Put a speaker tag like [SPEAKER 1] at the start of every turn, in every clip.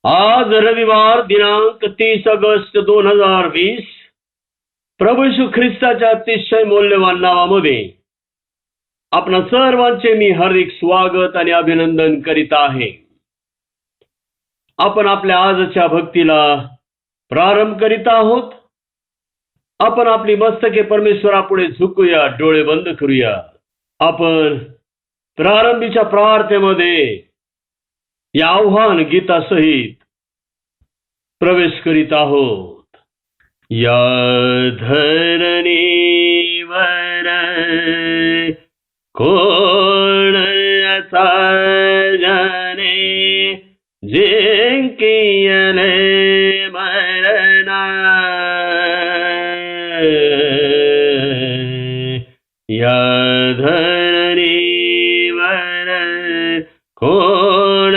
[SPEAKER 1] आज रविवार दिनांक 30 ऑगस्ट 2020 प्रभू येशू ख्रिस्ताच्या अतिशय मौल्यवान नावामध्ये आपणा सर्वांचे मी हार्दिक स्वागत आणि अभिनंदन करीत आहे. आपण आपल्या आजच्या भक्तीला प्रारंभ करीत आहोत. आपण आपली मस्तके परमेश्वरापुढे झुकूया, डोळे बंद करूया. आपण प्रारंभीच्या प्रार्थनेमध्ये या आव्हान गीतासहित प्रवेश करीत आहोत. या धरणीवर कोण असा जाणे जिंकिले मरणा. या धरणीवर कोण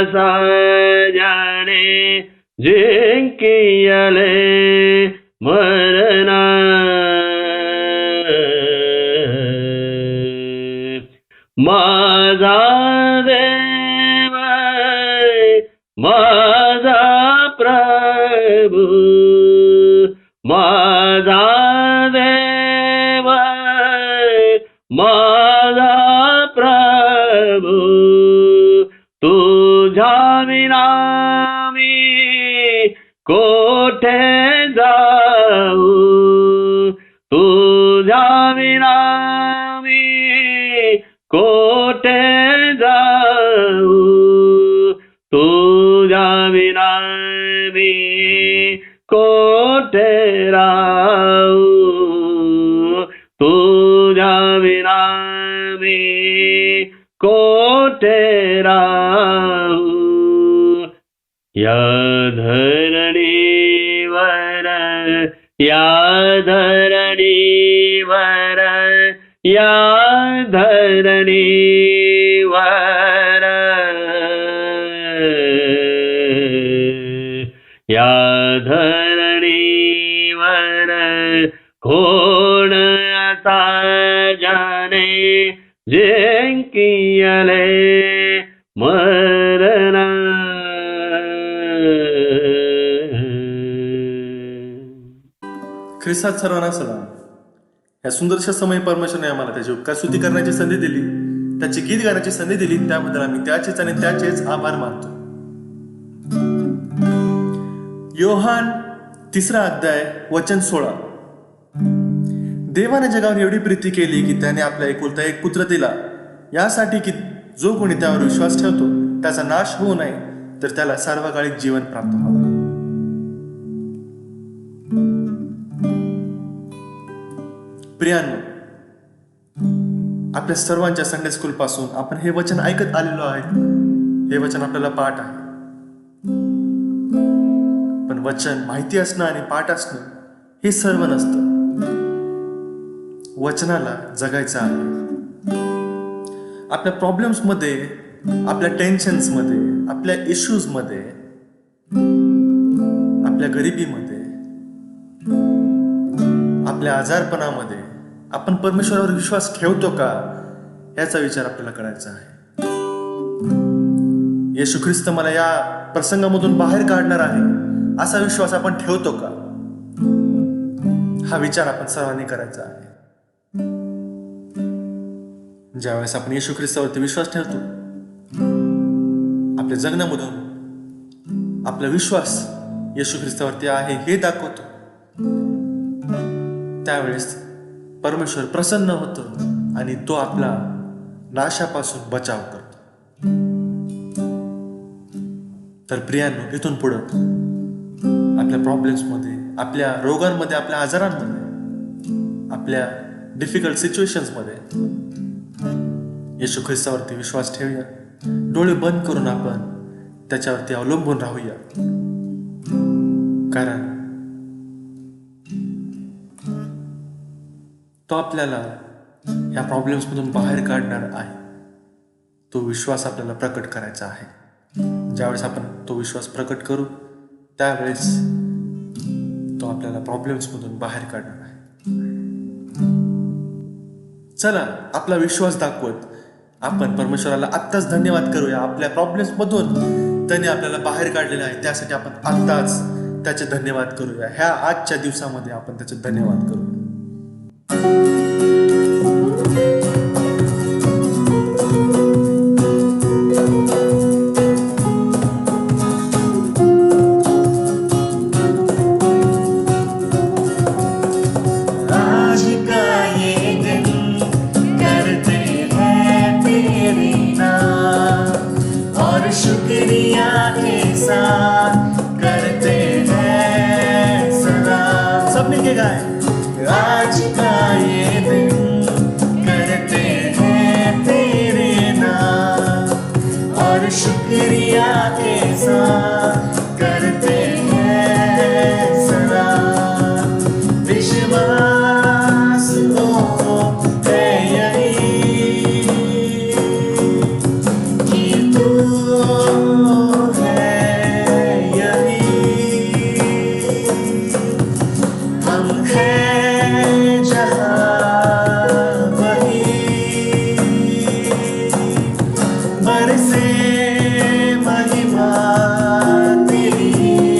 [SPEAKER 1] असा जाणे जिंकिले मरणा. माझा देव माझा प्रभू, माझा देव माझा प्रभू, तुझ्या विना मी कोठे जाऊ, तुझ्या विना मी कोठे जाऊ, तुझ्या विना मी कोठे राहू, तुझ्या विना मी कोठे राहू. या धरणीवर, या धरणीवर, या धरणीवर, या धरणीवर कोण असा जाणे जिंकिले मरणा.
[SPEAKER 2] ख्रिस्तात सर्वांना सलाम. या सुंदरशा समय परमेश्वराने आम्हाला त्याची उपकार स्तुती करण्याची संधी दिली, त्याची गीत गाण्याची संधी दिली, त्याबद्दल आम्ही त्याचेच आणि त्याचेच आभार मानतो. योहान 3:16. देवाने जगावर एवढी प्रीती केली की त्याने आपला एकुलता एक पुत्र दिला, यासाठी की जो कोणी त्यावर विश्वास ठेवतो त्याचा नाश होऊ नये, तर त्याला सार्वकालिक जीवन प्राप्त व्हावे. प्रियांनो, आपल्या सर्वांच्या संडे स्कूल पासून आपण हे वचन ऐकत आलेलो आहे. हे वचन आपल्याला पाठ आहे, पण वचन माहिती असणं आणि पाठ असणं हे सर्व नसतं. वचनाला जगायचं आहे. आपल्या प्रॉब्लेम्स मध्ये, आपल्या टेन्शन्स मध्ये, आपल्या इश्यूज मध्ये, आपल्या गरिबीमध्ये, आपल्या आजारपणामध्ये आपण परमेश्वरावर विश्वास ठेवतो का, याचा विचार आपल्याला करायचा आहे. येशू ख्रिस्त मला या प्रसंगामधून बाहेर काढणार आहे असा विश्वास आपण ठेवतो का, हा विचार आपण सर्वांनी करायचा आहे. ज्यावेळेस आपण येशू ख्रिस्तावरती विश्वास ठेवतो, आपल्या जगण्यामधून आपला विश्वास येशू ख्रिस्तावरती आहे हे दाखवतो, त्यावेळेस परमेश्वर प्रसन्न होतो आणि तो आपला नाशापासून बचाव करतो. तर प्रियांनो, इथून पुढं आपल्या प्रॉब्लेम्समध्ये, आपल्या रोगांमध्ये, आपल्या आजारांमध्ये, आपल्या डिफिकल्ट सिच्युएशन्समध्ये येशू ख्रिस्तावरती विश्वास ठेवूया. डोळे बंद करून आपण त्याच्यावरती अवलंबून राहूया, कारण तो आपल्याला या प्रॉब्लेम्समधून बाहेर काढणार आहे. तो विश्वास आपल्याला प्रकट करायचा आहे. ज्यावेळेस आपण तो विश्वास प्रकट करू, त्यावेळेस तो आपल्याला प्रॉब्लेम्समधून बाहेर काढणार आहे. चला, आपला विश्वास दाखवत आपण परमेश्वराला आत्ताच धन्यवाद करूया आपल्या प्रॉब्लेम्समधून त्याने आपल्याला बाहेर काढलेलं आहे, त्यासाठी आपण आत्ताच त्याचे धन्यवाद करूया. ह्या आजच्या दिवसामध्ये आपण त्याचे धन्यवाद करू.
[SPEAKER 3] आज का ये दिन करते हैं तेरे नाम और शुक्रिया के साथ करते हैं सलाम.
[SPEAKER 2] सब मिलके गाएं.
[SPEAKER 3] आज का ये दिन करते हैं तेरे नाम और शुक्रिया के साथ करते हैं सलाम. विश्वास हो है यही कि तू है यही. हम हैं जहाँ वही बरसे महिमा तेरी.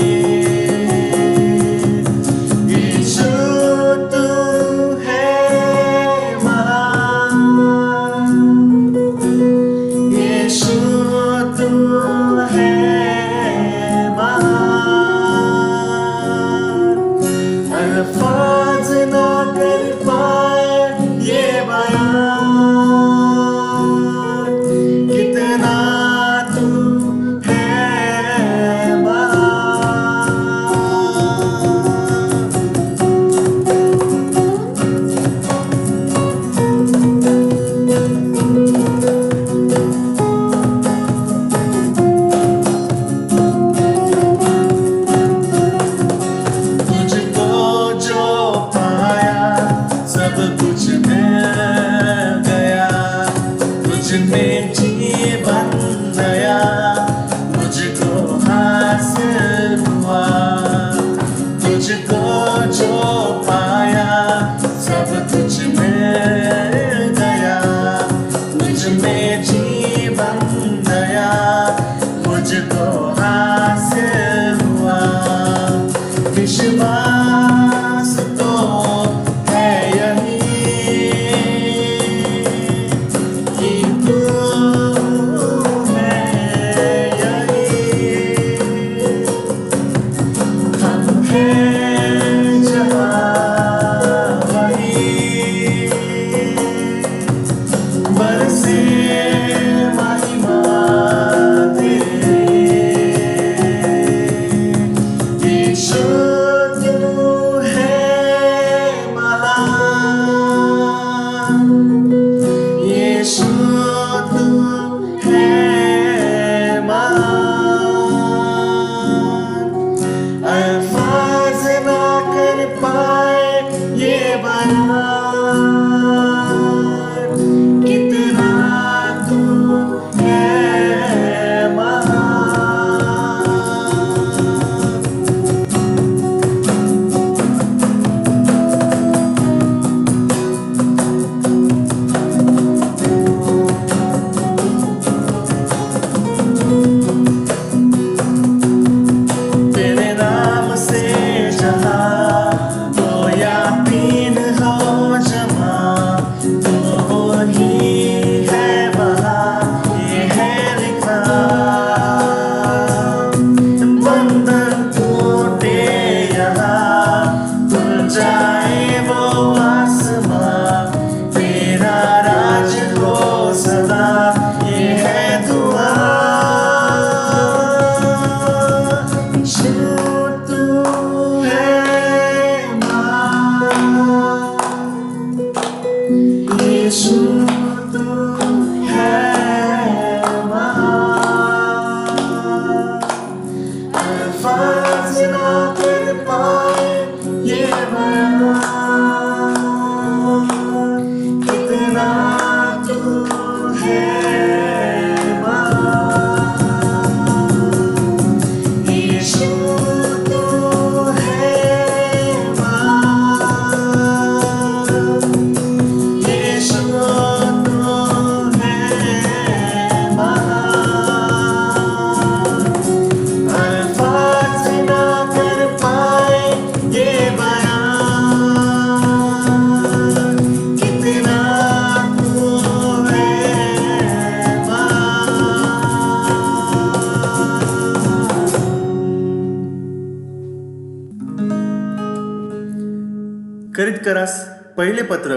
[SPEAKER 2] करितकरास पहिले पत्र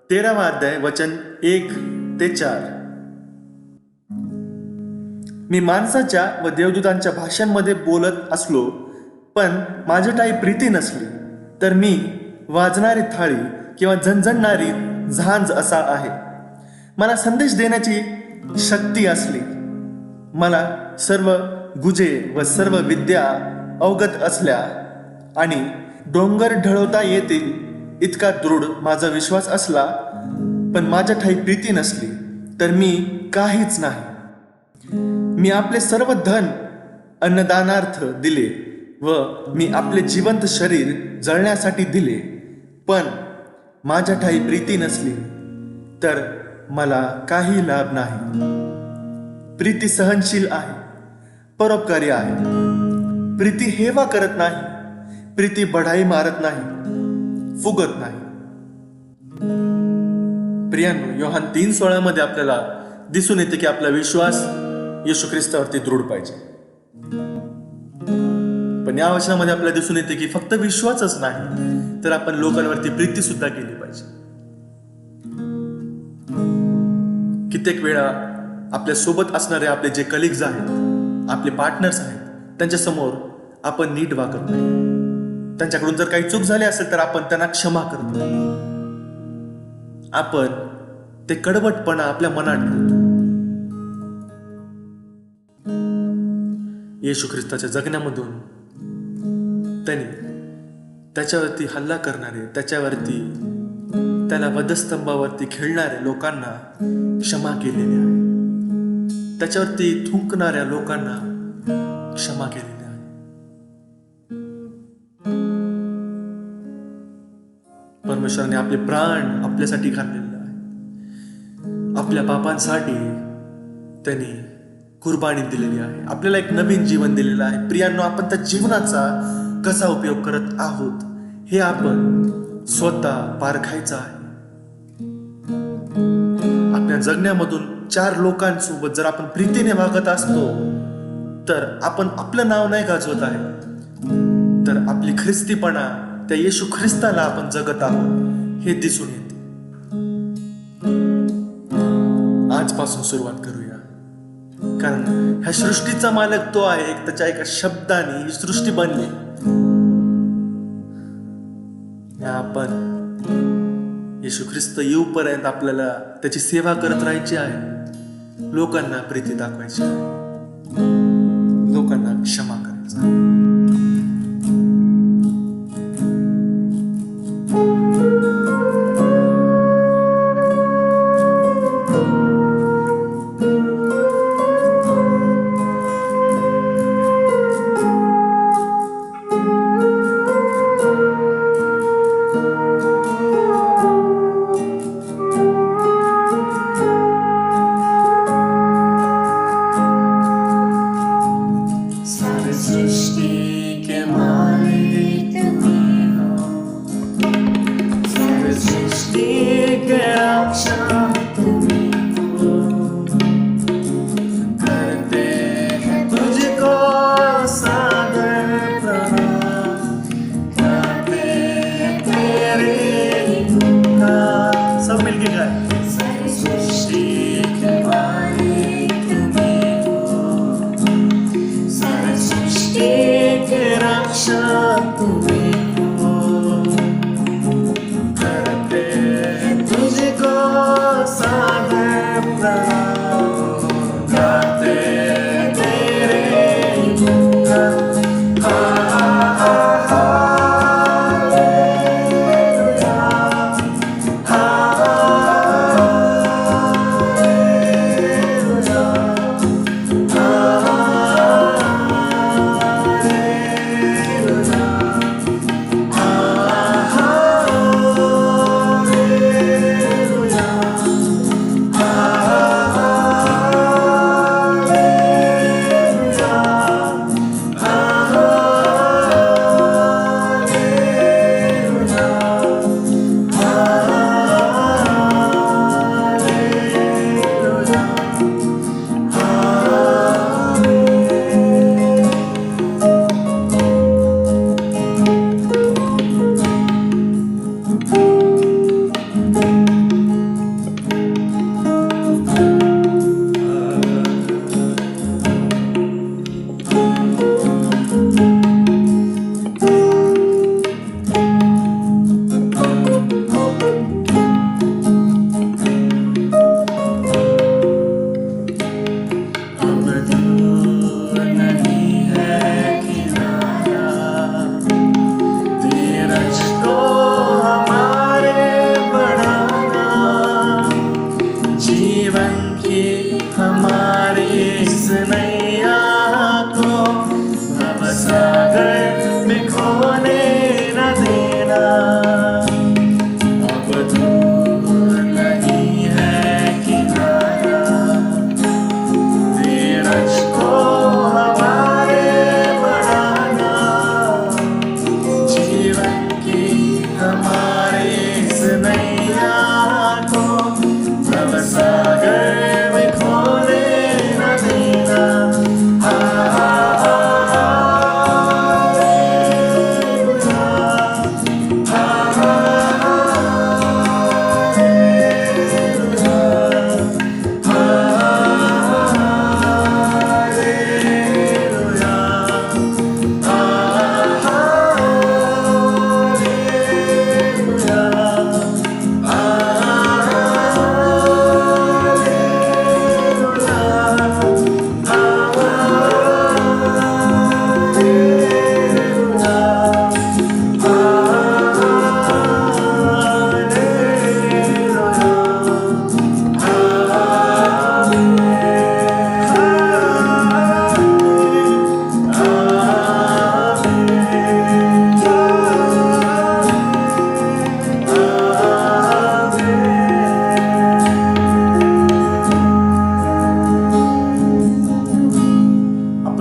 [SPEAKER 2] 13वा अध्याय वचन 1 ते 4. मी माणसाच्या व देवदूतांच्या भाषांमध्ये बोलत असलो, पण माझ्याठायी प्रीती नसली तर मी वाजणारी थाळी किंवा झणझणणारी झांज असा आहे. मला संदेश देण्याची शक्ती असली, मला सर्व गुजे व सर्व विद्या अवगत असल्या आणि डोंगर ढळवता येतील इतका दृढ माझा विश्वास असला, पण माझ्या ठाई प्रीती नसली तर मी काहीच नाही. मी आपले सर्व धन अन्नदानार्थ दिले व मी आपले जिवंत शरीर जळण्यासाठी दिले, पण माझ्या ठाई प्रीती नसली तर मला काही लाभ नाही. प्रीती सहनशील आहे, परोपकारी आहे. प्रीती हेवा करत नाही, प्रीती बढाई मारत नाही, फुगत नाही. प्रियांनो, योहान 3:16 मध्ये आपल्याला दिसून येते की आपला विश्वास येशू ख्रिस्तावरती दृढ पाहिजे. पण या वचनामध्ये आपल्याला दिसून येते की फक्त विश्वासच नाही तर आपण लोकांवरती प्रीती सुद्धा केली पाहिजे. कित्येक वेळा आपल्या सोबत असणारे आपले जे कलिग्स आहेत, आपले पार्टनर्स आहेत, त्यांच्या समोर आपण नीट वागत नाही. त्यांच्याकडून जर काही चूक झाली असेल तर आपण त्यांना क्षमा करत नाही. आपण ते कडवटपणा आपल्या मनात ठेवतो. येशू ख्रिस्ताच्या जगण्यामधून त्यांनी त्याच्यावरती हल्ला करणारे, त्याला वधस्तंभावरती खेळणाऱ्या लोकांना क्षमा केलेली आहे. त्याच्यावरती थुंकणाऱ्या लोकांना क्षमा केलेली आहे. परमेश्वराने आपले प्राण आपल्यासाठी घातलेले आहे. आपल्या पापांसाठी त्यांनी कुर्बानी दिलेली आहे. आपल्याला एक नवीन जीवन दिलेलं आहे. प्रियांनो, आपण त्या जीवनाचा कसा उपयोग करत आहोत हे आपण स्वतः पारखायचं आहे. आपल्या जगण्यामधून 4 लोकांसोबत जर आपण प्रीतीने वागत असतो तर आपण आपलं नाव नाही गाजवत आहे, तर आपली ख्रिस्तीपणा त्या येशू ख्रिस्ताला आपण जगत आहोत हे दिसून येते. आजपासून सुरुवात करूया, कारण ह्या सृष्टीचा मालक तो आहे. त्याच्या एका शब्दाने ही सृष्टी बनली. आपण येशू ख्रिस्त येऊपर्यंत आपल्याला त्याची सेवा करत राहायची आहे. लोकांना प्रीती दाखवायची आहे, लोकांना क्षमा करायचं आहे.
[SPEAKER 3] सृष्टि के मालिक तुम्हीं हो, सर्व सृष्टि के रक्षक तुम्हीं हो. करते हैं तुझको सादर प्रणाम, गाते हैं तेरे ही गुणगान.
[SPEAKER 2] सब मिलके गाए.
[SPEAKER 3] सर्व सृष्टि के मालिक तुम्हीं हो, सर्व सृष्टि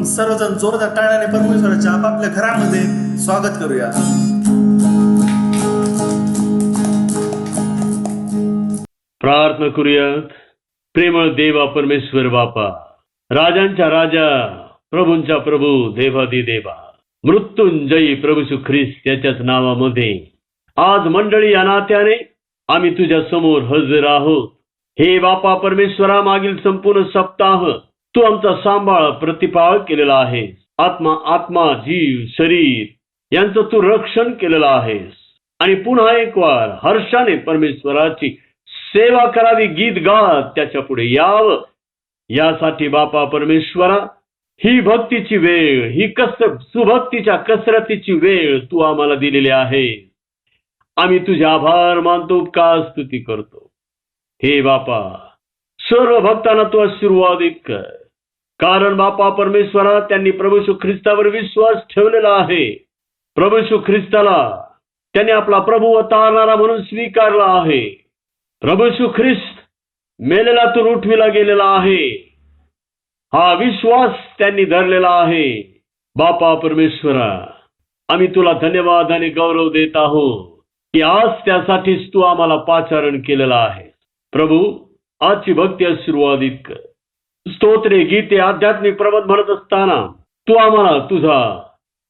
[SPEAKER 2] सर्वजण जोरदार टाळ्याने परमेश्वराच्या आपापल्या घरामध्ये स्वागत करूया.
[SPEAKER 1] प्रार्थना करूयात. प्रेमळ देवा परमेश्वर बापा, राजांच्या राजा, प्रभूंच्या प्रभू, देवादी देवा, मृत्युंजयी प्रभू येशू ख्रिस्त याच्याच नावामध्ये आज मंडळी या नात्याने आम्ही तुझ्या समोर हजर आहोत. हे बापा परमेश्वरा, मागील संपूर्ण सप्ताह तू आमचा सांभाळ प्रतिपाळ केलेला आहेस. आत्मा, जीव, शरीर यांचं तू रक्षण केलेलं आहेस. आणि पुन्हा एक वार हर्षाने परमेश्वराची सेवा करावी, गीत गात त्याच्या पुढे यावं, यासाठी बापा परमेश्वरा ही भक्तीची वेळ, ही सुभक्तीच्या कसरतीची वेळ तू आम्हाला दिलेली आहे. आम्ही तुझे आभार मानतो, उपकार स्तुती करतो. हे बापा, सर्व भक्तांना तू आशीर्वादित कर, कारण बापा परमेश्वरा त्यांनी प्रभू येशू ख्रिस्तावर विश्वास ठेवलेला आहे. प्रभू येशू ख्रिस्ताला त्यांनी आपला प्रभू व तारणारा म्हणून स्वीकारला आहे. प्रभू येशू ख्रिस्त मेलेल्यातून उठविला गेलेला आहे, हा विश्वास त्यांनी धरलेला आहे. बापा परमेश्वरा, आम्ही तुला धन्यवाद आणि गौरव देत आहोत की आज त्यासाठीच तू आम्हाला पाचारण केलेलं आहे. प्रभू, आजची भक्ती आशीर्वादित कर. स्तोत्रे, गीते, आध्यात्मिक प्रबोध म्हणत असताना तू आम्हाला तुझा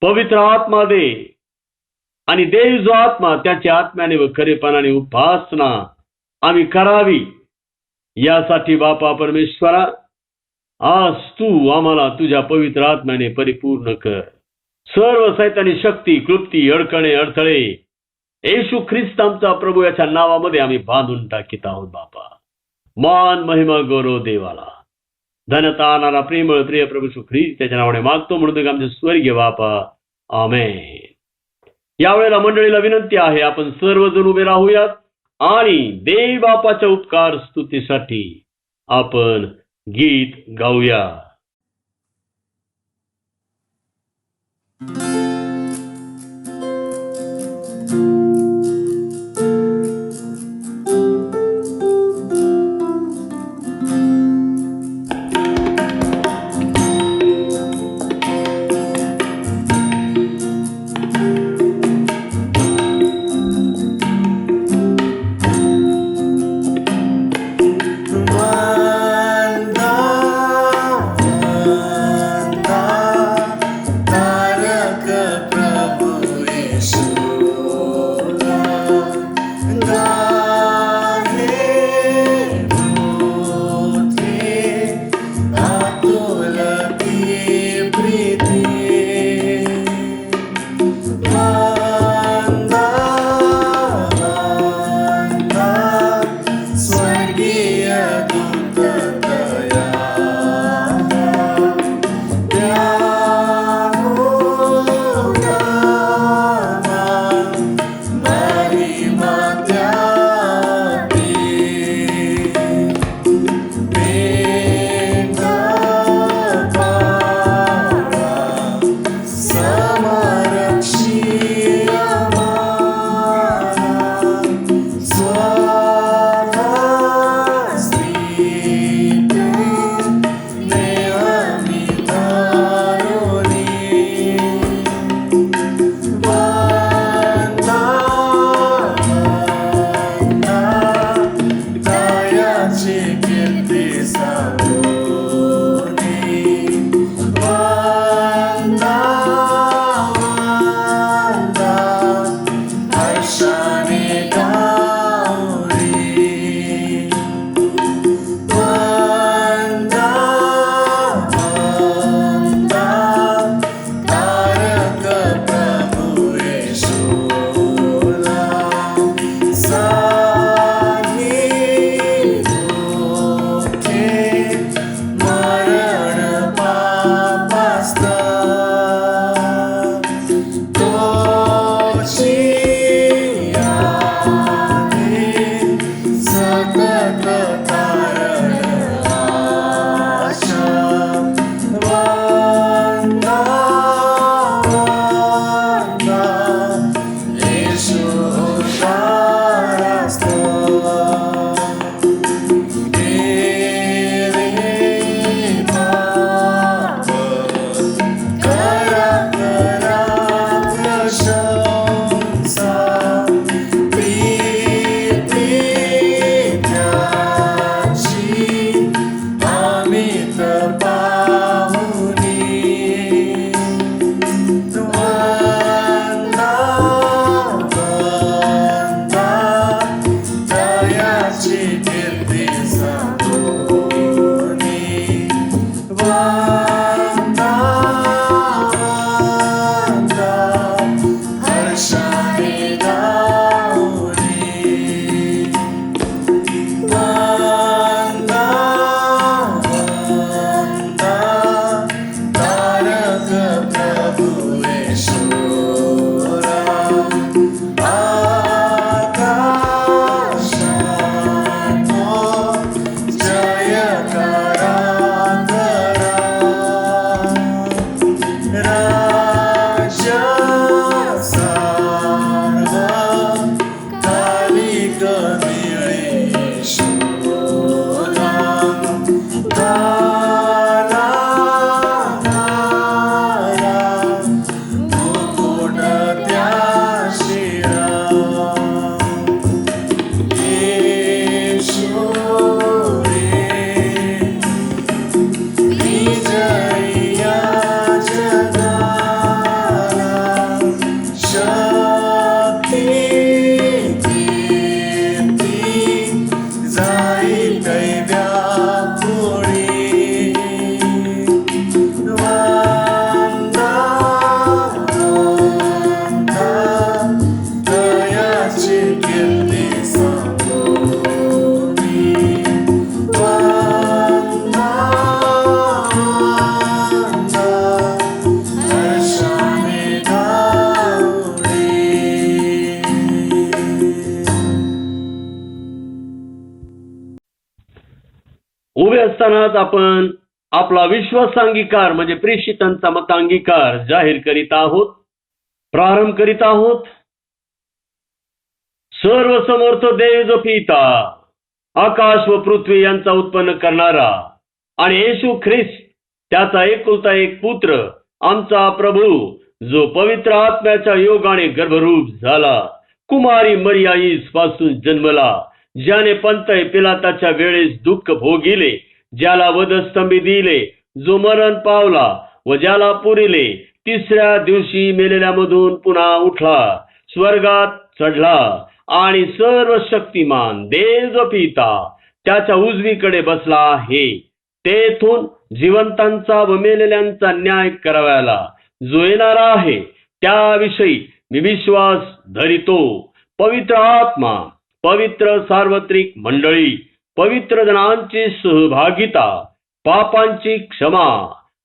[SPEAKER 1] पवित्र आत्मा दे आणि देव जो आत्मा त्याच्या आत्म्याने व खरेपणाने उपासना आम्ही करावी, यासाठी बापा परमेश्वरा आज तू आम्हाला तुझ्या पवित्र आत्म्याने परिपूर्ण कर. सर्व सैतानी शक्ती, क्लृप्ती, अडकणे, अडथळे येशू ख्रिस्त आमचा प्रभू याच्या नावामध्ये आम्ही बांधून टाकीत आहोत. बापा, मान, महिमा, गौरव देवाला. धनता आणणारा प्रेमळ प्रिय प्रभू येशू ख्रिस्त त्याच्या नावाने मागतो म्हणतो आमचे स्वर्गीय बापा, आमेन. यावेळेला मंडळीला विनंती आहे, आपण सर्वजण उभे राहूयात आणि देव बापाच्या उपकार स्तुतीसाठी आपण गीत गाऊया.
[SPEAKER 2] प्रभु येशूरा आकाशातो जयकारा करा राजा सार्व कालिक मिळे येशूला
[SPEAKER 1] उभे असतानाच आपण आपला विश्वासांगीकार म्हणजे प्रेषितांचा मतांगीकार जाहीर करीत आहोत, प्रारंभ करीत आहोत. सर्व समर्थ देव जो पिता, आकाश व पृथ्वी यांचा उत्पन्न करणारा आणि येशू ख्रिस्त त्याचा एकुलता एक पुत्र आमचा प्रभू, जो पवित्र आत्म्याच्या योगाने गर्भरूप झाला, कुमारी मरियाईस पासून जन्मला, ज्याने पंतय पिलाताच्या वेळेस दुःख भोगिले, ज्याला वधस्तंभी दिले, जो मरण पावला व ज्याला पुरिले, तिसऱ्या दिवशी मेलेल्यामधून पुन्हा उठला, स्वर्गात चढला आणि सर्व शक्तिमान देव जो पिता त्याच्या उजवीकडे बसला आहे. तेथून जिवंतांचा व मेलेल्यांचा न्याय करावयाला जो येणार आहे, त्याविषयी मी विश्वास धरितो. पवित्र आत्मा, पवित्र सार्वत्रिक मंडळी, पवित्र जनांची सहभागिता, पापांची क्षमा,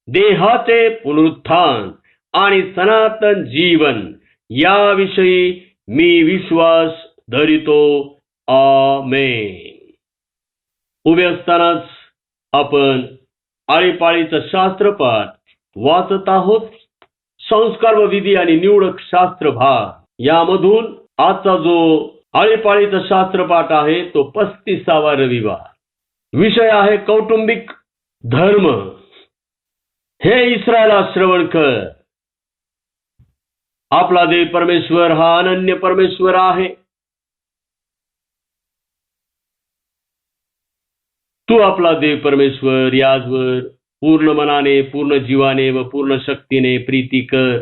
[SPEAKER 1] देहाचे पुनरुत्थान आणि सनातन जीवन याविषयी मी विश्वास धरितो. आमेन. उभे असतानाच आपण आळीपाळीचं शास्त्रपाठ वाचत आहोत. संस्कार व विधी आणि निवडक शास्त्र भाग यामधून आजचा जो आळीपाळीचा शास्त्रपाठ आहे तो 35वा रविवार. विषय आहे कौटुंबिक धर्म. हे इस्रायला श्रवण कर, आपला देव परमेश्वर हा अनन्य परमेश्वर आहे. तू आपला देव परमेश्वर याजवर पूर्ण मनाने, पूर्ण जीवाने व पूर्ण शक्तीने प्रीती कर.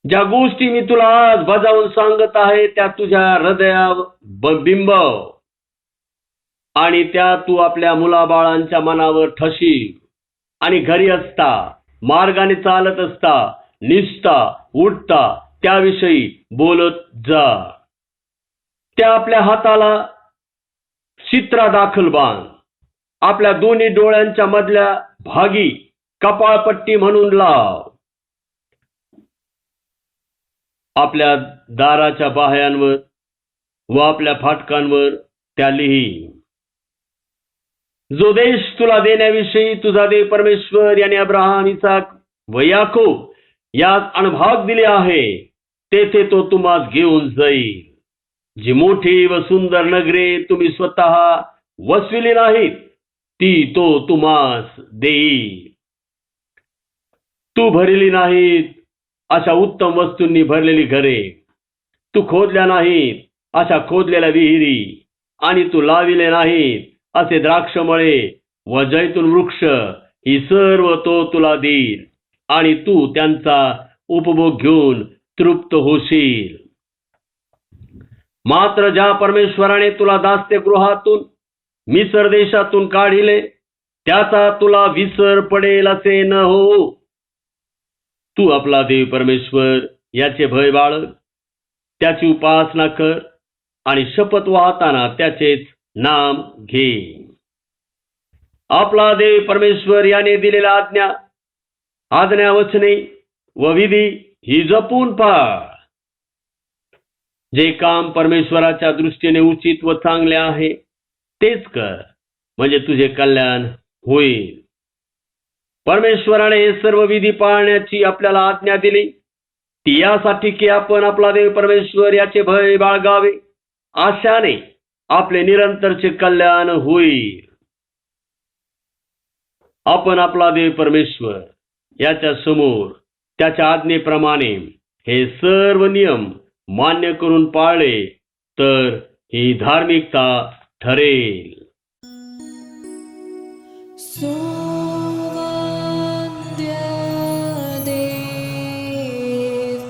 [SPEAKER 1] ज्या गोष्टी मी तुला आज बजावून सांगत आहे त्या तुझ्या हृदयावर बिंबव आणि त्या तू आपल्या मुलाबाळांच्या मनावर ठशीव. आणि घरी असता, मार्गाने चालत असता, निसता, उठता त्याविषयी बोलत जा. त्या आपल्या हाताला चित्रा दाखल बांध, आपल्या दोन्ही डोळ्यांच्या मधल्या भागी कपाळपट्टी म्हणून लाव. आपल्या दाराच्या बाह्यांवर व आपल्या फाटकांवर त्या लिही. जो देश तुला देण्याविषयी तुझा देव परमेश्वर याने अब्राहम, इसाक व याकोब यास अणभाग दिले आहे, तेथे तो तुम्हास घेऊन जाईल. जी मोठी व सुंदर नगरे तुम्ही स्वतः वसविली नाहीत, ती तो तुम्हास देईल. तू भरली नाहीत अशा उत्तम वस्तूंनी भरलेली घरे, तू खोदल्या नाहीत अशा खोदलेल्या विहिरी, आणि तू लाविले नाहीत असे द्राक्षमळे व जैतून वृक्ष, ही सर्व तो तुला देईल आणि तू त्यांचा उपभोग घेऊन तृप्त होशील. मात्र ज्या परमेश्वराने तुला दास्यगृहातून, मिस्र देशातून काढिले, त्याचा तुला विसर पडेल असे न हो. तू आपला देव परमेश्वर याचे भय बाळग, त्याची उपासना कर आणि शपथ वाहताना त्याचेच नाम घे. आपला देव परमेश्वर याने दिलेल्या आज्ञा आज्ञा वचने व विधी ही जपून पाळ. जे काम परमेश्वराच्या दृष्टीने उचित व चांगले आहे तेच कर, म्हणजे तुझे कल्याण होईल. परमेश्वराने हे सर्व विधी पाळण्याची आपल्याला आज्ञा दिली, ती यासाठी की आपण आपला देव परमेश्वर याचे भय बाळगावे, आशाने आपले निरंतरचे कल्याण होईल. आपण आपला देव परमेश्वर याच्या समोर त्याच्या आज्ञेप्रमाणे हे सर्व नियम मान्य करून पाळले तर ही धार्मिकता ठरेल.
[SPEAKER 3] देव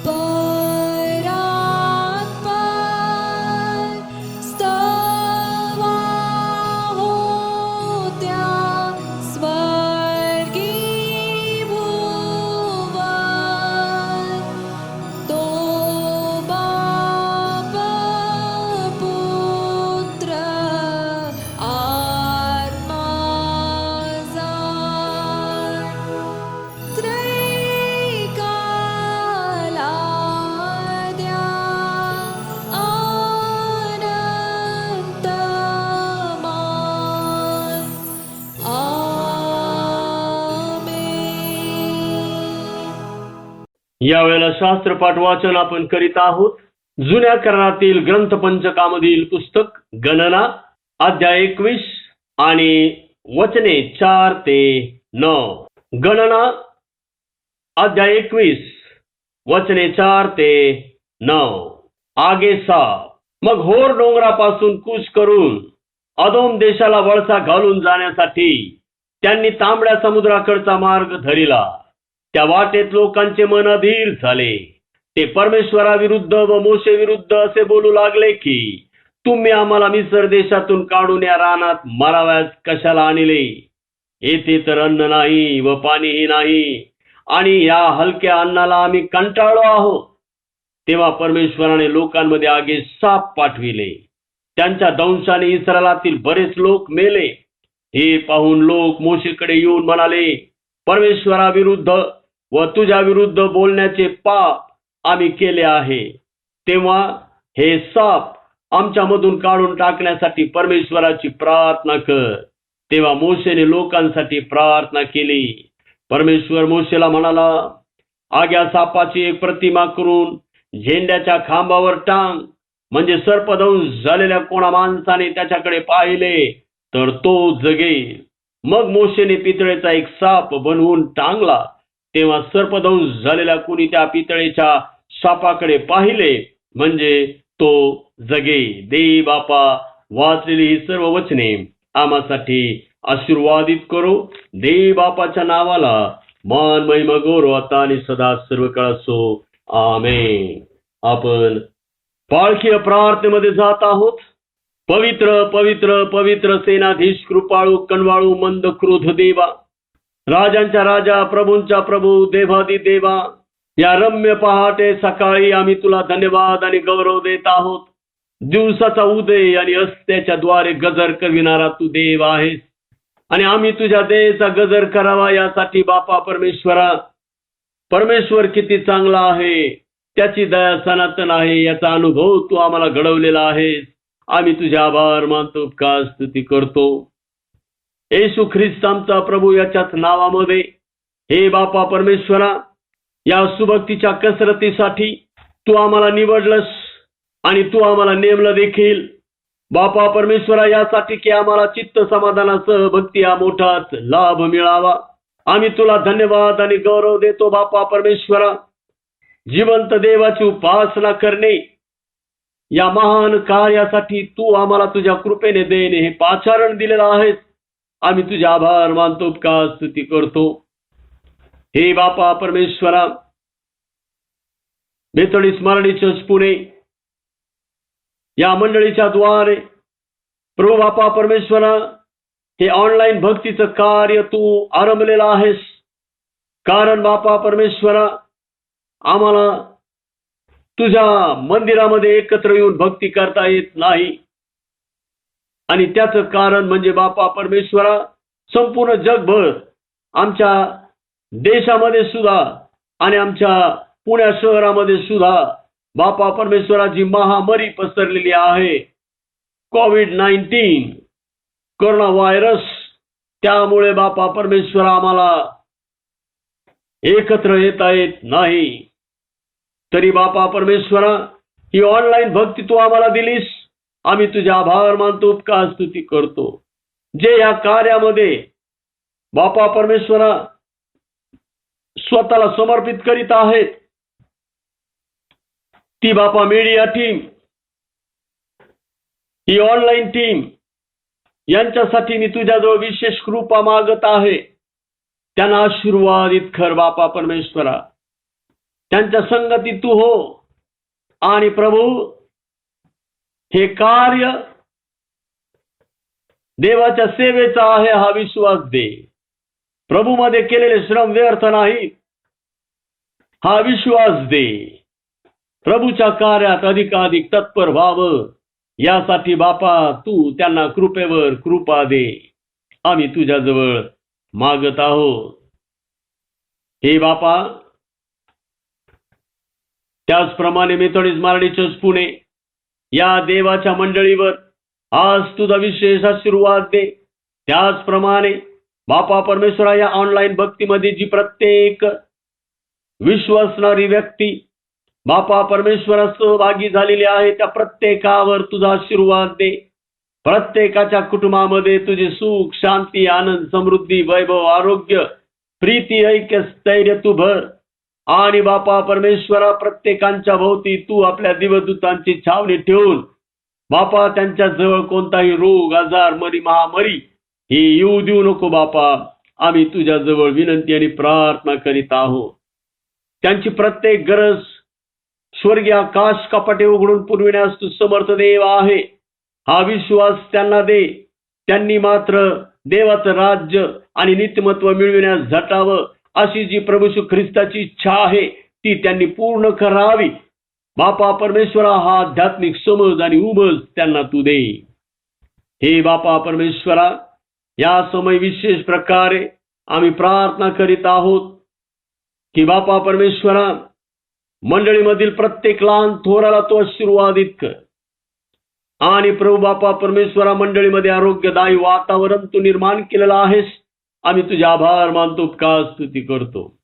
[SPEAKER 3] परात्पर स्तवा होत्या स्वर्गी भुवन तो बाप पुत्र आत्मा त्रैकालाद्या अनंतमान आमेन.
[SPEAKER 1] यावेळेला शास्त्रपाठ वाचन आपण करीत आहोत. जुन्या करारातील ग्रंथपंचकामधील पुस्तक गणना अध्याय 21 आणि वचने 4 ते 9. गणना अध्याय 21 वचने 4 ते 9. आगे साप. मग होर डोंगरापासून कूच करून अदोम देशाला वळसा घालून जाण्यासाठी त्यांनी तांबड्या समुद्राकडचा मार्ग धरिला. त्या वाटेत लोकांचे मन अधीर झाले. ते परमेश्वराविरुद्ध व मोशे विरुद्ध असे बोलू लागले की, तुम्ही आम्हाला मिस्र देशातून काढून या रानात माराव्यास कशाला आणले? येथे तर अन्न नाही व पाणीही नाही, आणि या हलक्या अन्नाला आम्ही कंटाळलो आहोत. तेव्हा परमेश्वराने लोकांमध्ये आगे साप पाठविले. त्यांच्या दंशाने इस्रायलातील बरेच लोक मेले. हे पाहून लोक मोशेकडे येऊन म्हणाले, परमेश्वराविरुद्ध व तुझ्या विरुद्ध बोलण्याचे पाप आम्ही केले आहे. तेव्हा हे साप आमच्या मधून काढून टाकण्यासाठी परमेश्वराची प्रार्थना कर. तेव्हा मोशेने लोकांसाठी प्रार्थना केली. परमेश्वर मोशेला म्हणाला, आग्या सापाची एक प्रतिमा करून झेंड्याच्या खांबावर टांग, म्हणजे सर्पदंश झालेल्या कोणा माणसाने त्याच्याकडे पाहिले तर तो जगेल. मग मोशेने पितळेचा एक साप बनवून टांगला. तेव्हा सर्पदंश झालेल्या कुणी त्या पितळेच्या सापाकडे पाहिले म्हणजे तो जगेल. दे बापा वाचलेली ही सर्व वचने आम्हासाठी आशीर्वादित करो. दे बापाच्या नावाला मान महिमा गौरव आता आणि सदा सर्व काळ असो. आमेन. आपण पाळखीय प्रार्थनेमध्ये जात आहोत. पवित्र पवित्र पवित्र सेनाधीश, कृपाळू कणवाळू मंद क्रोध देवा, राजांच्या राजा, प्रभूंच्या प्रभू, देवादी देवा, या रम्य पहाटे सकाळी आम्ही तुला धन्यवाद आणि गौरव देत आहोत. दिवसाचा उदय आणि अस्त्याच्या द्वारे गजर करविणारा तू देव आहेस, आणि आम्ही तुझ्या दयेचा गजर करावा यासाठी बापा परमेश्वर किती चांगला आहे, त्याची दया सनातन आहे याचा अनुभव तू आम्हाला घडवलेला आहेस. आम्ही तुझे आभार मानतो, उपकार स्तुती करतो. येशू ख्रिस्त आमचा प्रभू याच्याच नावामध्ये हे बापा परमेश्वरा, या सुभक्तीच्या कसरतीसाठी तू आम्हाला निवडलंस आणि तू आम्हाला नेमलं देखील. बापा परमेश्वरा, यासाठी की आम्हाला चित्त समाधानासह भक्ती हा मोठाच लाभ मिळावा. आम्ही तुला धन्यवाद आणि गौरव देतो बापा परमेश्वरा. जिवंत देवाची उपासना करणे या महान कार्यासाठी तू आम्हाला तुझ्या कृपेने देणे हे पाचारण दिलेलं आहेस. आम्ही तुझे आभार मानतो, उपकार स्तुती करतो. हे बापा परमेश्वरा, बेतळी स्मरणी चर्च पुणे या मंडळीच्या द्वारे प्रभू बापा परमेश्वरा, हे ऑनलाईन भक्तीचं कार्य तू आरंभलेलं आहेस. कारण बापा परमेश्वरा, आम्हाला तुझ्या मंदिरामध्ये एकत्र येऊन भक्ती करता येत नाही, आणि त्याचं कारण म्हणजे बापा परमेश्वरा, संपूर्ण जगभर आमच्या देशामध्ये सुद्धा आणि आमच्या पुण्या शहरामध्ये सुद्धा बापा परमेश्वराची महामारी पसरलेली आहे. कोविड-19 कोरोना व्हायरस. त्यामुळे बापा परमेश्वर आम्हाला एकत्र येता येत नाही. तरी बापा परमेश्वरा ही ऑनलाईन भक्ती तू आम्हाला दिलीस. आम्ही तुझे आभार मानतो, उपकार स्तुती करतो. जे या कार्यामध्ये बापा परमेश्वरा स्वतःला समर्पित करीत आहेत, ती बापा मीडिया टीम, ही ऑनलाईन टीम, यांच्यासाठी मी तुझ्याजवळ विशेष कृपा मागत आहे. त्यांना आशीर्वादित कर बापा परमेश्वरा. त्यांच्या संगती तू हो. आणि प्रभू, हे कार्य देवाच्या सेवेचा आहे हा विश्वास दे. प्रभू मध्ये केलेले श्रम व्यर्थ नाही हा विश्वास दे. प्रभूच्या कार्यात अधिकाधिक तत्पर व्हावं यासाठी बापा तू त्यांना कृपेवर कृपा दे. आम्ही तुझ्याजवळ मागत आहोत. हे बापा, त्याचप्रमाणे मेथोडिस्ट मारडी चर्च पुणे या देवाच्या मंडळीवर आज तुझा विशेष आशीर्वाद दे. त्याचप्रमाणे बापा परमेश्वरा या ऑनलाईन भक्तीमध्ये जी प्रत्येक विश्वासणारी व्यक्ती बापा परमेश्वरा सहभागी झालेली आहे, त्या प्रत्येकावर तुझा आशीर्वाद दे. प्रत्येकाच्या कुटुंबामध्ये तुझे सुख, शांती, आनंद, समृद्धी, वैभव, आरोग्य, प्रीती, ऐक्य, स्थैर्य तू भर. आणि बापा परमेश्वरा प्रत्येकांच्या भोवती तू आपल्या दिवदूतांची छावणी ठेवून बापा त्यांच्या जवळ कोणताही रोग, आजार, मरी, महामारी ही येऊ देऊ नको बापा. आम्ही तुझ्या जवळ विनंती आणि प्रार्थना करीत आहोत. त्यांची प्रत्येक गरज स्वर्गीय आकाश कपाटे उघडून पुरविण्यास तू समर्थ देव आहे हा विश्वास त्यांना दे. त्यांनी मात्र देवाचं राज्य आणि नित्यमत्व मिळविण्यास झटावं अशी जी प्रभू येशू ख्रिस्ताची इच्छा आहे ती त्यांनी पूर्ण करावी. बापा परमेश्वरा हा आध्यात्मिक समज आणि उमज त्यांना तू दे. हे बापा परमेश्वरा, या समय विशेष प्रकारे आम्ही प्रार्थना करीत आहोत की बापा परमेश्वरा मंडळीमधील प्रत्येक लहान थोराला तो आशीर्वादित कर. आणि प्रभू बापा परमेश्वरा मंडळीमध्ये आरोग्यदायी वातावरण तू निर्माण केलेलं आहेस. आम्ही तुझे आभार मानतो, उपकार स्तुती करतो.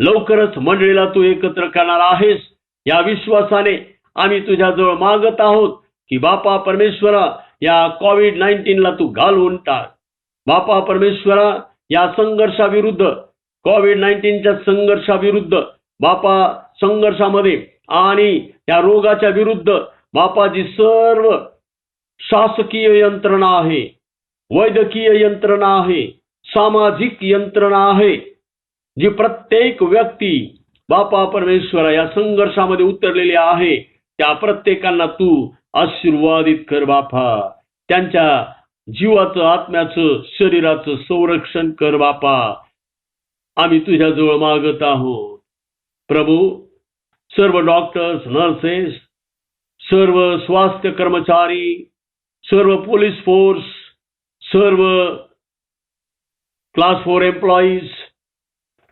[SPEAKER 1] लवकरच मंडळीला तू एकत्र करणार आहेस या विश्वासाने आम्ही तुझ्याजवळ मागत आहोत की बापा परमेश्वरा या कोविड-19 तू घालवून टाक. बापा परमेश्वरा या संघर्षाविरुद्ध, कोविड-19च्या संघर्षाविरुद्ध बापा संघर्षामध्ये आणि या रोगाच्या विरुद्ध बापा जी सर्व शासकीय यंत्रणा आहे, वैद्यकीय यंत्रणा आहे, सामाजिक यंत्रणा आहे, जी प्रत्येक व्यक्ती बापा परमेश्वरा या संघर्षामध्ये उतरलेली आहे, त्या प्रत्येकांना तू आशीर्वादित कर बापा. त्यांच्या जीवाचं, आत्म्याचं, शरीराचं संरक्षण कर बापा. आम्ही तुझ्याजवळ मागत आहोत. प्रभू, सर्व डॉक्टर्स, नर्सेस, सर्व स्वास्थ्य कर्मचारी, सर्व पोलीस फोर्स, सर्व क्लास 4 एम्प्लॉईज,